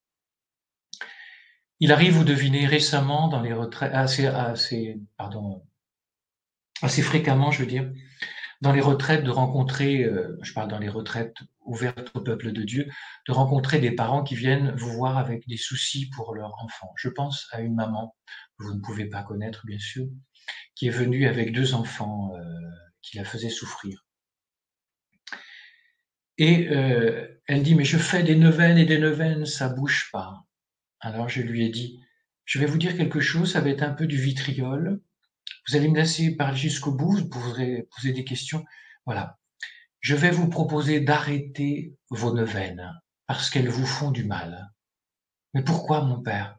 B: Il arrive, vous devinez, récemment dans les retraites, assez fréquemment, je veux dire, dans les retraites de rencontrer, je parle dans les retraites ouvertes au peuple de Dieu, de rencontrer des parents qui viennent vous voir avec des soucis pour leur enfant. Je pense à une maman, que vous ne pouvez pas connaître bien sûr, qui est venue avec 2 enfants qui la faisaient souffrir. Et elle dit, mais je fais des neuvaines et des neuvaines, ça bouge pas. Alors je lui ai dit, je vais vous dire quelque chose, ça va être un peu du vitriol. Vous allez me laisser parler jusqu'au bout, vous pourrez poser des questions. Voilà. Je vais vous proposer d'arrêter vos neuvaines parce qu'elles vous font du mal. Mais pourquoi, mon père?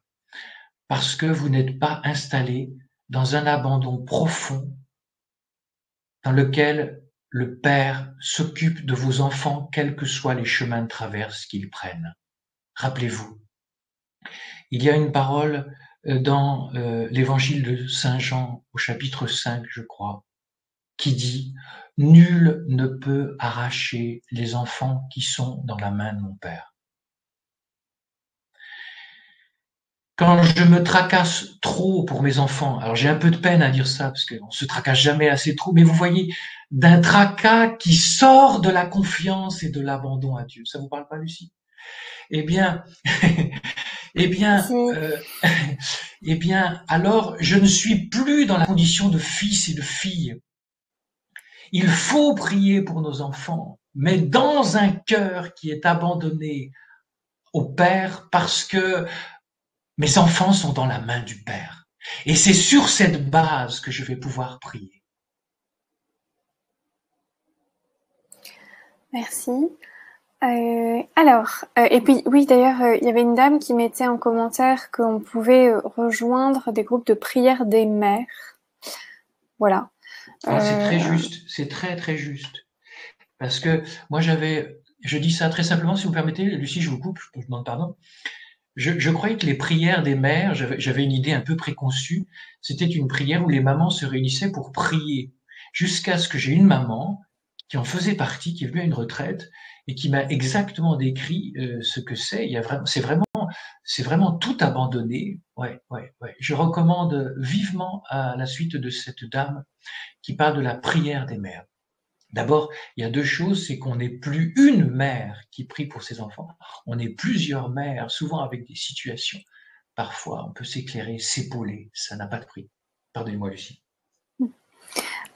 B: Parce que vous n'êtes pas installé dans un abandon profond dans lequel le Père s'occupe de vos enfants, quels que soient les chemins de traverse qu'ils prennent. Rappelez-vous, il y a une parole dans l'évangile de Saint Jean, au chapitre 5, je crois, qui dit « Nul ne peut arracher les enfants qui sont dans la main de mon Père ». Quand je me tracasse trop pour mes enfants, alors j'ai un peu de peine à dire ça, parce qu'on se tracasse jamais assez trop, mais vous voyez, d'un tracas qui sort de la confiance et de l'abandon à Dieu. Ça vous parle pas, Lucie? Eh bien, eh bien, eh bien, alors je ne suis plus dans la condition de fils et de fille. Il faut prier pour nos enfants, mais dans un cœur qui est abandonné au Père, parce que mes enfants sont dans la main du Père. Et c'est sur cette base que je vais pouvoir prier.
A: Merci. Et puis oui, d'ailleurs, il y avait une dame qui mettait en commentaire qu'on pouvait rejoindre des groupes de prière des mères. Voilà.
B: C'est très juste, c'est très très juste. Parce que moi je dis ça très simplement, si vous permettez, Lucie, je vous coupe, je demande pardon. Je croyais que les prières des mères, j'avais une idée un peu préconçue, c'était une prière où les mamans se réunissaient pour prier, jusqu'à ce que j'ai une maman qui en faisait partie, qui est venue à une retraite et qui m'a exactement décrit ce que c'est. C'est vraiment tout abandonné. Ouais. Je recommande vivement à la suite de cette dame qui parle de la prière des mères. D'abord, il y a 2 choses, c'est qu'on n'est plus une mère qui prie pour ses enfants, on est plusieurs mères, souvent avec des situations. Parfois, on peut s'éclairer, s'épauler, ça n'a pas de prix. Pardonnez-moi, Lucie.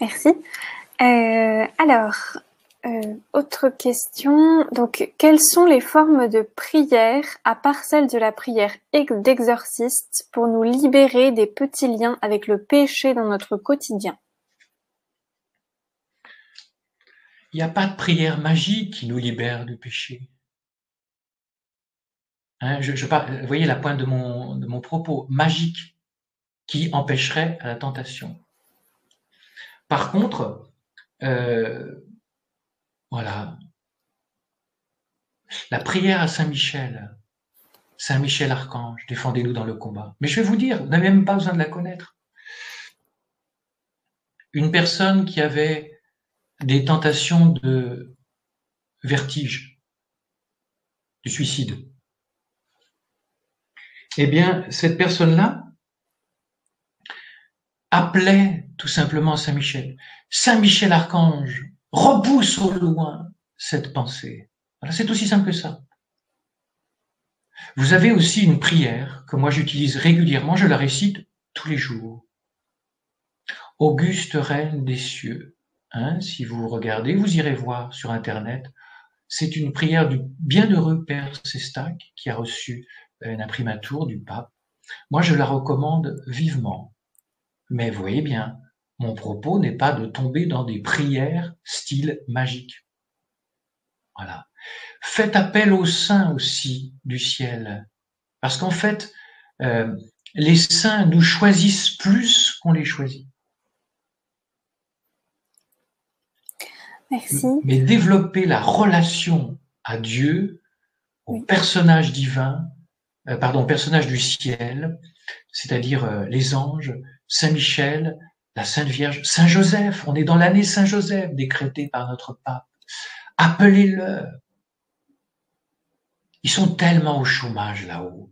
A: Merci. Autre question. Donc, quelles sont les formes de prière, à part celle de la prière d'exorciste, pour nous libérer des petits liens avec le péché dans notre quotidien?
B: Il n'y a pas de prière magique qui nous libère du péché. Hein, vous voyez la pointe de mon propos, magique, qui empêcherait la tentation. Par contre, voilà, la prière à Saint Michel, Saint Michel Archange, défendez-nous dans le combat. Mais je vais vous dire, vous n'avez même pas besoin de la connaître. Une personne qui avait des tentations de vertige, du suicide, eh bien, cette personne-là appelait tout simplement Saint Michel. Saint Michel Archange, repousse au loin cette pensée. Voilà, c'est aussi simple que ça. Vous avez aussi une prière que moi j'utilise régulièrement, je la récite tous les jours. Auguste Reine des cieux. Si vous regardez, vous irez voir sur Internet. C'est une prière du bienheureux Père Sestac qui a reçu une imprimatur du pape. Moi, je la recommande vivement. Mais vous voyez bien, mon propos n'est pas de tomber dans des prières style magique. Voilà. Faites appel aux saints aussi du ciel. Parce qu'en fait, les saints nous choisissent plus qu'on les choisit.
A: Merci.
B: Mais développer la relation à Dieu, au personnage divin, personnage du ciel, c'est-à-dire les anges, Saint Michel, la Sainte Vierge, Saint Joseph. On est dans l'année Saint Joseph décrétée par notre pape. Appelez-le. Ils sont tellement au chômage là-haut,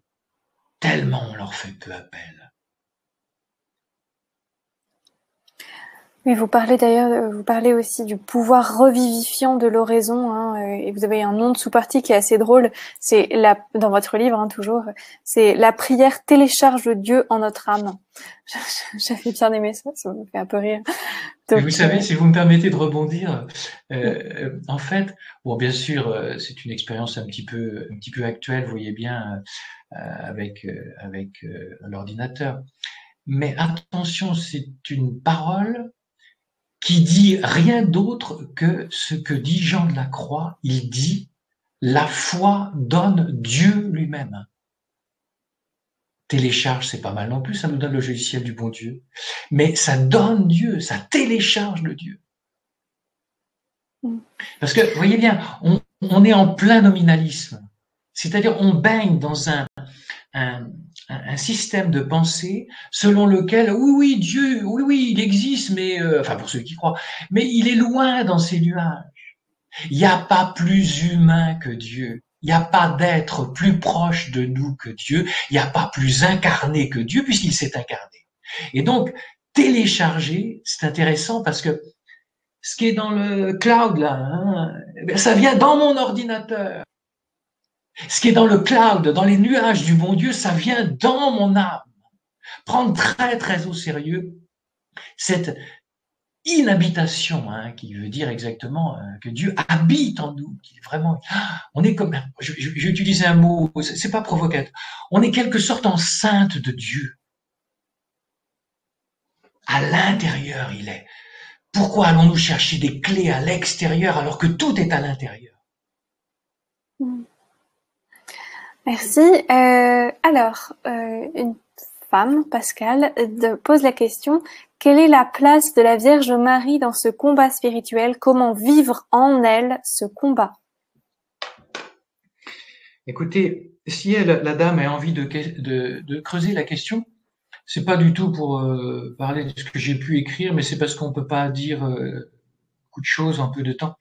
B: tellement on leur fait peu appel.
A: Oui, vous parlez aussi du pouvoir revivifiant de l'oraison, et vous avez un nom de sous-partie qui est assez drôle. C'est dans votre livre, toujours, c'est la prière télécharge Dieu en notre âme. J'avais bien aimé ça me fait un peu rire.
B: Donc, vous savez, si vous me permettez de rebondir, en fait, bon, bien sûr, c'est une expérience un petit peu actuelle, vous voyez bien, avec l'ordinateur. Mais attention, c'est une parole qui dit rien d'autre que ce que dit Jean de la Croix. Il dit « La foi donne Dieu lui-même ». Télécharge, c'est pas mal non plus, ça nous donne le logiciel du bon Dieu. Mais ça donne Dieu, ça télécharge le Dieu. Parce que, vous voyez bien, on est en plein nominalisme. C'est-à-dire, on baigne dans un système de pensée selon lequel, oui, Dieu, oui, il existe, mais, pour ceux qui croient, mais il est loin dans ses nuages. Il n'y a pas plus humain que Dieu. Il n'y a pas d'être plus proche de nous que Dieu. Il n'y a pas plus incarné que Dieu puisqu'il s'est incarné. Et donc, télécharger, c'est intéressant parce que ce qui est dans le cloud, là, ça vient dans mon ordinateur. Ce qui est dans le cloud, dans les nuages du bon Dieu, ça vient dans mon âme. Prendre très, très au sérieux cette inhabitation, qui veut dire exactement que Dieu habite en nous, qui est vraiment, on est comme, j'ai utilisé un mot, c'est pas provocateur, on est quelque sorte enceinte de Dieu. À l'intérieur, il est. Pourquoi allons-nous chercher des clés à l'extérieur alors que tout est à l'intérieur?
A: Merci. Alors, une femme, Pascal, pose la question: quelle est la place de la Vierge Marie dans ce combat spirituel? Comment vivre en elle ce combat?
B: Écoutez, si la dame a envie de creuser la question, c'est pas du tout pour parler de ce que j'ai pu écrire, mais c'est parce qu'on peut pas dire beaucoup de choses en peu de temps.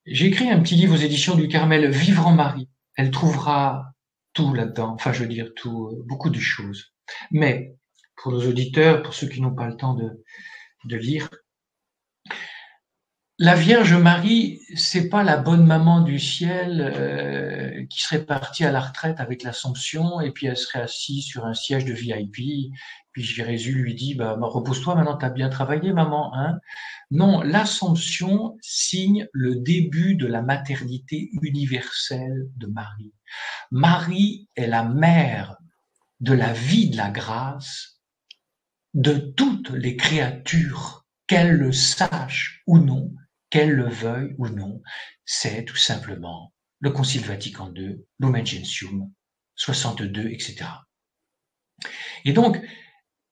B: J'ai écrit un petit livre aux éditions du Carmel, Vivre en Marie. Elle trouvera tout là-dedans, je veux dire tout, beaucoup de choses. Mais pour nos auditeurs, pour ceux qui n'ont pas le temps de lire, la Vierge Marie, c'est pas la bonne maman du ciel qui serait partie à la retraite avec l'Assomption et puis elle serait assise sur un siège de VIP. Puis Jésus lui dit, repose-toi, maintenant t'as bien travaillé, maman, hein. Non, l'Assomption signe le début de la maternité universelle de Marie. Marie est la mère de la vie de la grâce de toutes les créatures, qu'elles le sachent ou non, qu'elles le veuillent ou non. C'est tout simplement le Concile Vatican II, Lumen Gentium, 62, etc. Et donc,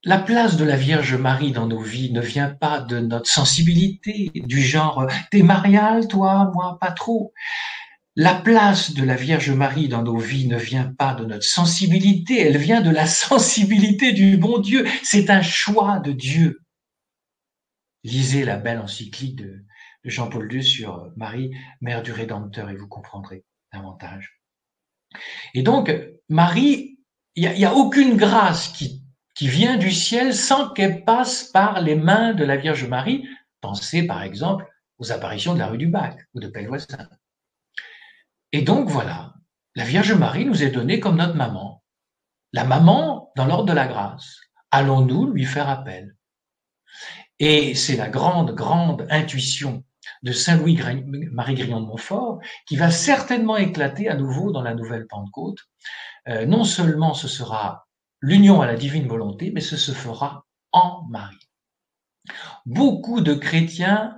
B: la place de la Vierge Marie dans nos vies ne vient pas de notre sensibilité, du genre « t'es mariale, toi, moi, pas trop ». la place de la Vierge Marie dans nos vies ne vient pas de notre sensibilité, elle vient de la sensibilité du bon Dieu. C'est un choix de Dieu. Lisez la belle encyclique de Jean-Paul II sur Marie, mère du Rédempteur, et vous comprendrez davantage. Et donc, Marie, il y a aucune grâce qui vient du ciel sans qu'elle passe par les mains de la Vierge Marie. Pensez par exemple aux apparitions de la rue du Bac ou de Pellevoisin. Et donc voilà, la Vierge Marie nous est donnée comme notre maman. La maman dans l'ordre de la grâce. Allons-nous lui faire appel? Et c'est la grande, grande intuition de Saint Louis-Marie Grignon de Montfort qui va certainement éclater à nouveau dans la nouvelle Pentecôte. Non seulement ce sera l'union à la divine volonté, mais ce se fera en Marie. Beaucoup de chrétiens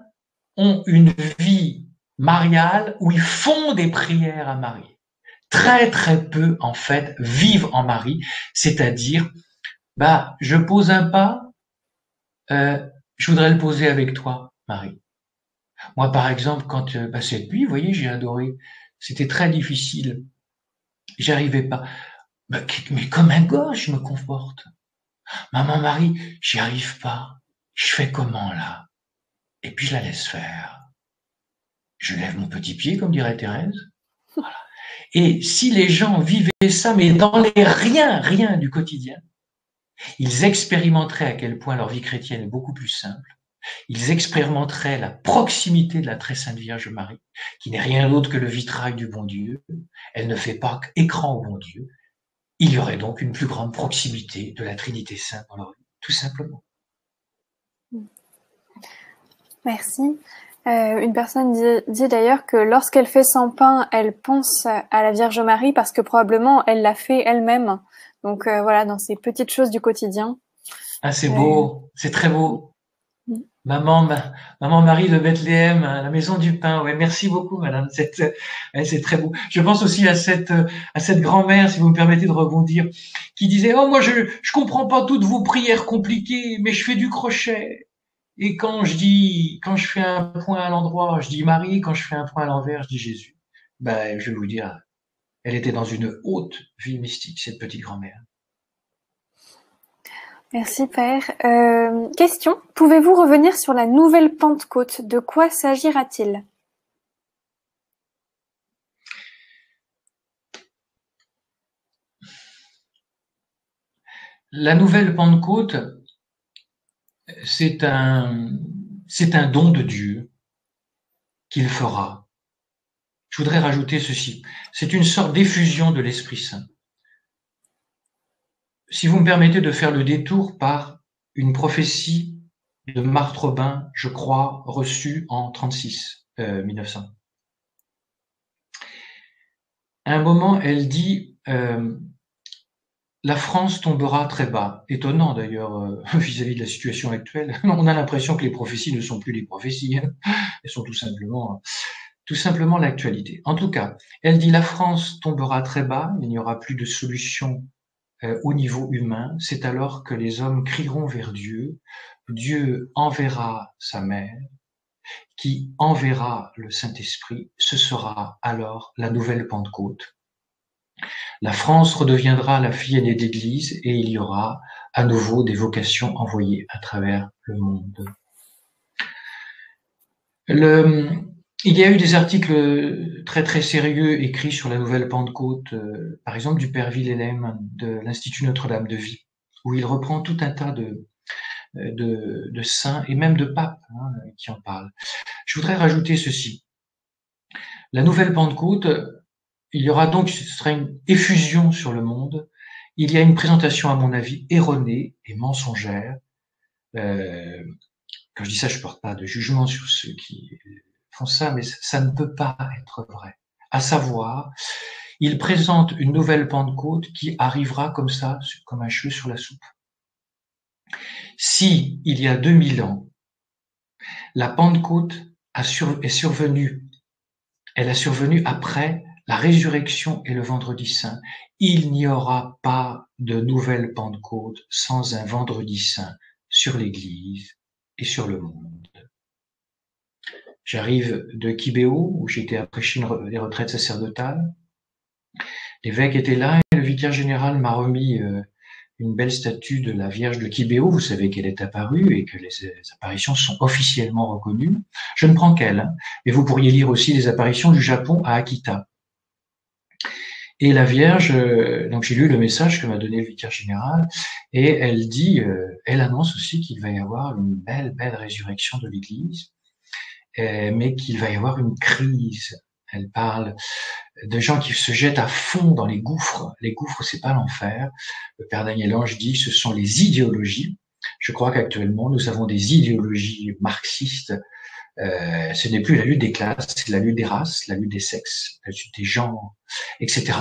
B: ont une vie mariale où ils font des prières à Marie. Très très peu en fait vivent en Marie, c'est-à-dire je pose un pas, je voudrais le poser avec toi, Marie. Moi par exemple quand cette nuit, vous voyez, j'ai adoré, c'était très difficile, j'arrivais pas, mais comme un gosse je me comporte. Maman Marie, j'y arrive pas, je fais comment là? Et puis je la laisse faire. Je lève mon petit pied comme dirait Thérèse. Voilà. Et si les gens vivaient ça, mais dans les rien du quotidien, ils expérimenteraient à quel point leur vie chrétienne est beaucoup plus simple. Ils expérimenteraient la proximité de la très sainte Vierge Marie, qui n'est rien d'autre que le vitrail du bon Dieu. Elle ne fait pas écran au bon Dieu. Il y aurait donc une plus grande proximité de la Trinité Sainte dans leur vie, tout simplement.
A: Merci. Une personne dit d'ailleurs que lorsqu'elle fait son pain, elle pense à la Vierge Marie parce que probablement elle l'a fait elle-même. Donc voilà, dans ces petites choses du quotidien.
B: Ah, c'est beau, c'est très beau. Maman Marie de Bethléem, la maison du pain. Ouais, merci beaucoup, madame. C'est très beau. Je pense aussi à cette grand-mère, si vous me permettez de rebondir, qui disait, oh, moi, je comprends pas toutes vos prières compliquées, mais je fais du crochet. Et quand je fais un point à l'endroit, je dis Marie, quand je fais un point à l'envers, je dis Jésus. Je vais vous dire, elle était dans une haute vie mystique, cette petite grand-mère.
A: Merci Père. Question, pouvez-vous revenir sur la nouvelle Pentecôte? De quoi s'agira-t-il?
B: La nouvelle Pentecôte, c'est un don de Dieu qu'il fera. Je voudrais rajouter ceci. C'est une sorte d'effusion de l'Esprit Saint. Si vous me permettez de faire le détour par une prophétie de Marthe Robin, je crois, reçue en 1900. À un moment, elle dit la France tombera très bas. Étonnant d'ailleurs vis-à-vis de la situation actuelle. On a l'impression que les prophéties ne sont plus des prophéties. Elles sont tout simplement l'actualité. En tout cas, elle dit la France tombera très bas, il n'y aura plus de solution au niveau humain. C'est alors que les hommes crieront vers Dieu. Dieu enverra sa mère, qui enverra le Saint-Esprit. Ce sera alors la nouvelle Pentecôte. La France redeviendra la fille aînée d'Église et il y aura à nouveau des vocations envoyées à travers le monde. Il y a eu des articles très très sérieux écrits sur la nouvelle Pentecôte, par exemple du père Villelem de l'Institut Notre-Dame de Vie, où il reprend tout un tas de saints et même de papes qui en parlent. Je voudrais rajouter ceci. La nouvelle Pentecôte, il y aura donc, ce sera une effusion sur le monde. Il y a une présentation, à mon avis, erronée et mensongère. Quand je dis ça, je porte pas de jugement sur ceux qui font ça, mais ça ne peut pas être vrai. À savoir, il présente une nouvelle Pentecôte qui arrivera comme ça, comme un cheveu sur la soupe. Si, il y a 2000 ans, la Pentecôte est survenue, elle a survenu après la résurrection et le vendredi saint. Il n'y aura pas de nouvelle Pentecôte sans un vendredi saint sur l'Église et sur le monde. J'arrive de Kibéo, où j'étais à prêcher des retraites sacerdotales. L'évêque était là et le vicaire général m'a remis une belle statue de la Vierge de Kibéo. Vous savez qu'elle est apparue et que les apparitions sont officiellement reconnues. Je ne prends qu'elle, hein. Mais vous pourriez lire aussi les apparitions du Japon à Akita. Et la Vierge, donc j'ai lu le message que m'a donné le vicaire général, et elle dit, elle annonce aussi qu'il va y avoir une belle résurrection de l'Église, mais qu'il va y avoir une crise. Elle parle de gens qui se jettent à fond dans les gouffres. Les gouffres, c'est pas l'enfer. Le Père Daniel Ange dit, ce sont les idéologies. Je crois qu'actuellement, nous avons des idéologies marxistes. Ce n'est plus la lutte des classes, c'est la lutte des races, la lutte des sexes, la lutte des genres, etc.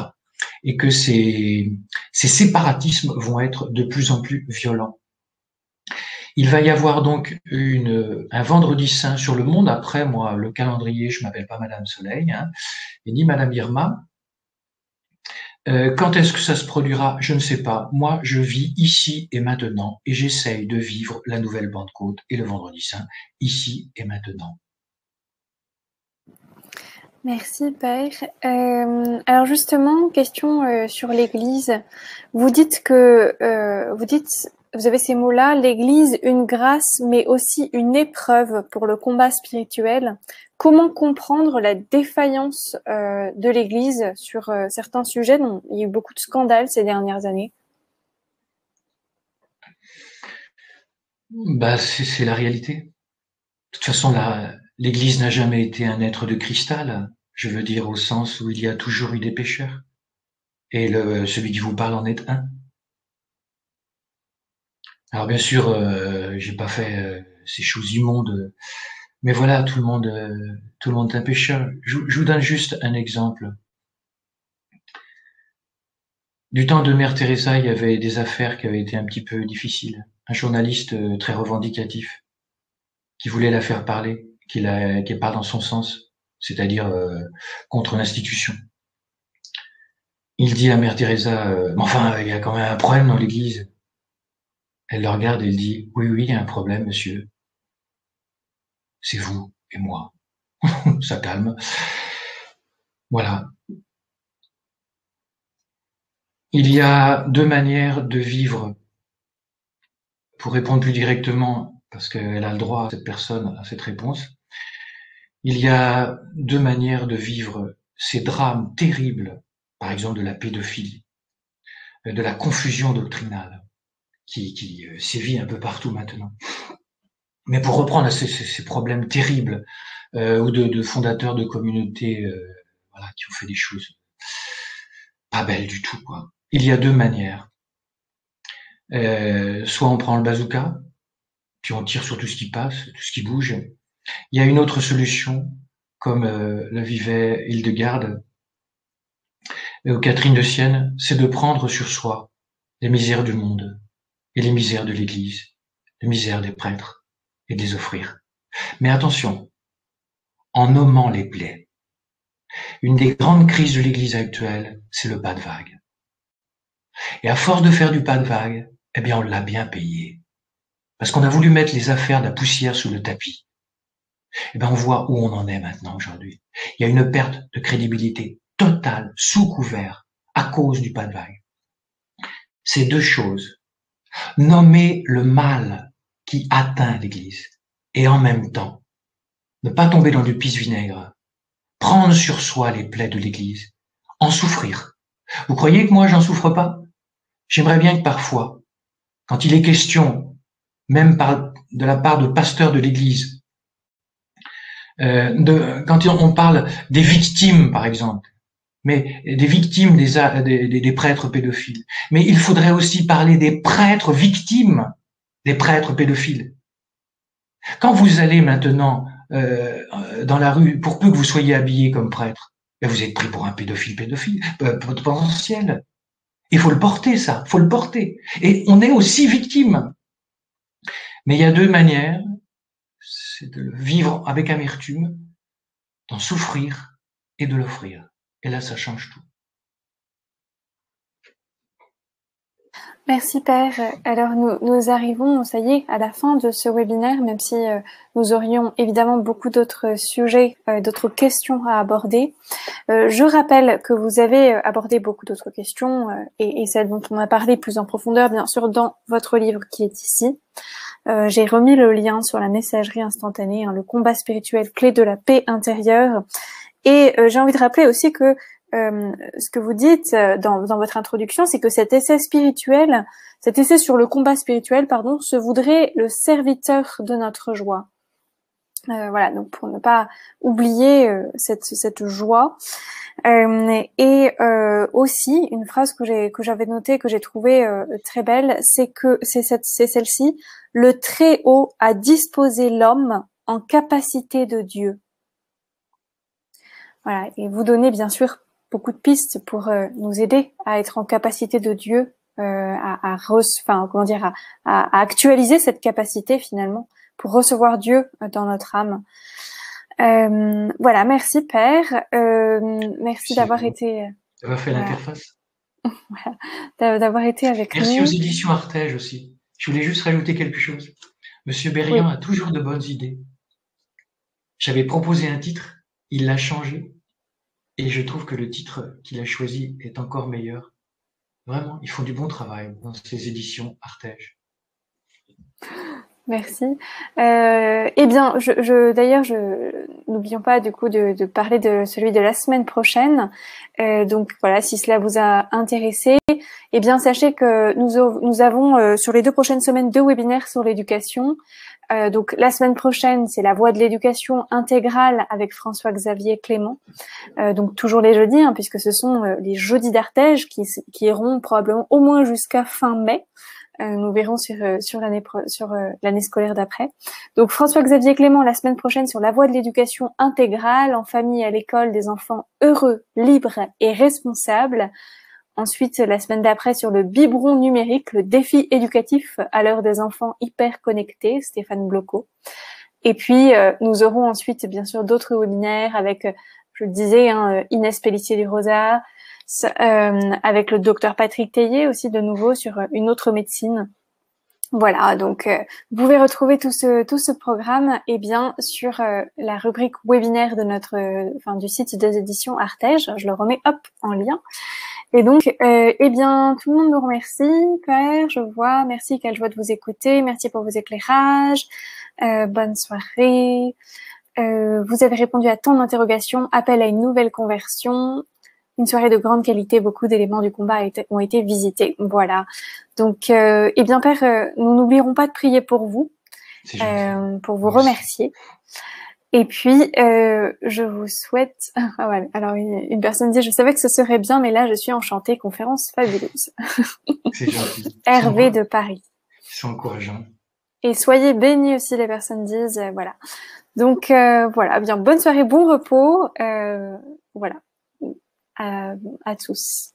B: Et que ces séparatismes vont être de plus en plus violents. Il va y avoir donc un vendredi saint sur le monde. Après, moi, le calendrier, je m'appelle pas Madame Soleil, hein, et ni Madame Irma. Quand est-ce que ça se produira? Je ne sais pas. Moi, je vis ici et maintenant, et j'essaye de vivre la nouvelle Pentecôte et le vendredi saint ici et maintenant.
A: Merci, Père. Alors justement, question sur l'Église. Vous dites vous avez ces mots-là, l'Église, une grâce, mais aussi une épreuve pour le combat spirituel. Comment comprendre la défaillance de l'Église sur certains sujets dont il y a eu beaucoup de scandales ces dernières années?
B: Bah, c'est la réalité. De toute façon, l'Église n'a jamais été un être de cristal. Je veux dire au sens où il y a toujours eu des pécheurs. Et celui qui vous parle en est un. Alors bien sûr, j'ai pas fait ces choses immondes, mais voilà, tout le monde est un pécheur. Je vous donne juste un exemple. Du temps de Mère Teresa, il y avait des affaires qui avaient été un petit peu difficiles. Un journaliste très revendicatif qui voulait la faire parler, qui parle dans son sens, c'est-à-dire contre l'institution. Il dit à Mère Teresa, mais enfin, il y a quand même un problème dans l'Église. Elle le regarde et elle dit, oui, il y a un problème, monsieur. C'est vous et moi. Ça calme. Voilà. Il y a deux manières de vivre. Pour répondre plus directement, parce qu'elle a le droit, cette personne, à cette réponse, il y a deux manières de vivre ces drames terribles, par exemple de la pédophilie, de la confusion doctrinale, qui sévit un peu partout maintenant. Mais pour reprendre ces problèmes terribles, ou de fondateurs de communautés voilà, qui ont fait des choses pas belles du tout, quoi. Il y a deux manières. Soit on prend le bazooka, puis on tire sur tout ce qui passe, tout ce qui bouge. Il y a une autre solution, comme le vivait Hildegarde ou Catherine de Sienne, c'est de prendre sur soi les misères du monde et les misères de l'Église, les misères des prêtres, et de les offrir. Mais attention, en nommant les plaies. Une des grandes crises de l'Église actuelle, c'est le pas de vague. Et à force de faire du pas de vague, eh bien on l'a bien payé. Parce qu'on a voulu mettre les affaires de la poussière sous le tapis. Eh bien on voit où on en est maintenant aujourd'hui. Il y a une perte de crédibilité totale, sous couvert, à cause du pas de vague. Ces deux choses, nommer le mal qui atteint l'Église et en même temps ne pas tomber dans du pisse-vinaigre, prendre sur soi les plaies de l'Église, en souffrir. Vous croyez que moi j'en souffre pas? J'aimerais bien que parfois, quand il est question, même de la part de pasteurs de l'Église, quand on parle des victimes, par exemple, mais des victimes des prêtres pédophiles, mais il faudrait aussi parler des prêtres victimes des prêtres pédophiles. Quand vous allez maintenant dans la rue, pour peu que vous soyez habillé comme prêtre, vous êtes pris pour un pédophile potentiel. Il faut le porter, ça, faut le porter. Et on est aussi victime. Mais il y a deux manières, c'est de vivre avec amertume, d'en souffrir et de l'offrir. Et là, ça change tout.
A: Merci Père. Alors nous arrivons, ça y est, à la fin de ce webinaire, même si nous aurions évidemment beaucoup d'autres sujets, d'autres questions à aborder. Je rappelle que vous avez abordé beaucoup d'autres questions et celles dont on a parlé plus en profondeur, bien sûr, dans votre livre qui est ici. J'ai remis le lien sur la messagerie instantanée, hein, le combat spirituel, clé de la paix intérieure. Et j'ai envie de rappeler aussi que ce que vous dites dans votre introduction, c'est que cet essai spirituel, cet essai sur le combat spirituel, pardon, se voudrait le serviteur de notre joie. Voilà, donc pour ne pas oublier cette joie. Et aussi une phrase que j'avais notée, que j'ai trouvée très belle, c'est celle-ci: le Très-Haut a disposé l'homme en capacité de Dieu. Voilà, et vous donnez bien sûr beaucoup de pistes pour nous aider à être en capacité de Dieu, à actualiser cette capacité finalement pour recevoir Dieu dans notre âme. Voilà, merci Père, merci d'avoir été.
B: D'avoir fait l'interface.
A: Voilà, d'avoir été avec nous.
B: Merci aux éditions Artege aussi. Je voulais juste rajouter quelque chose. Monsieur Berriand a toujours de bonnes idées. J'avais proposé un titre, il l'a changé, et je trouve que le titre qu'il a choisi est encore meilleur. Vraiment, ils font du bon travail dans ces éditions Artege.
A: Merci. Eh bien, d'ailleurs, n'oublions pas du coup de parler de celui de la semaine prochaine. Donc voilà, si cela vous a intéressé, eh bien sachez que nous avons sur les 2 prochaines semaines 2 webinaires sur l'éducation. Donc la semaine prochaine, c'est la voie de l'éducation intégrale avec François-Xavier Clément. Donc toujours les jeudis, hein, puisque ce sont les jeudis d'Artege qui iront probablement au moins jusqu'à fin mai. Nous verrons sur l'année scolaire d'après. Donc François-Xavier Clément la semaine prochaine sur la voie de l'éducation intégrale en famille et à l'école des enfants heureux, libres et responsables. Ensuite, la semaine d'après sur le biberon numérique, le défi éducatif à l'heure des enfants hyper connectés, Stéphane Bloco. Et puis, nous aurons ensuite, bien sûr, d'autres webinaires avec, je le disais, hein, Inès Pellissier du Rosa, avec le docteur Patrick Théier aussi de nouveau sur une autre médecine. Voilà, donc vous pouvez retrouver tout ce programme bien sur la rubrique webinaire de du site des éditions Artege. Je le remets en lien. Et donc, bien, tout le monde nous remercie, Père, je vois. Merci, quelle joie de vous écouter. Merci pour vos éclairages. Bonne soirée. Vous avez répondu à tant d'interrogations. Appel à une nouvelle conversion. Une soirée de grande qualité, beaucoup d'éléments du combat ont été visités. Voilà. Donc, bien, Père, nous n'oublierons pas de prier pour vous, pour vous remercier. Et puis, je vous souhaite... Ah ouais, alors, une personne dit, je savais que ce serait bien, mais là, je suis enchantée. Conférence fabuleuse.
B: C'est gentil.
A: Hervé de Paris.
B: C'est encourageant.
A: Et soyez bénis aussi, les personnes disent. Voilà. Donc, voilà. Bien, bonne soirée, bon repos. Voilà. À tous.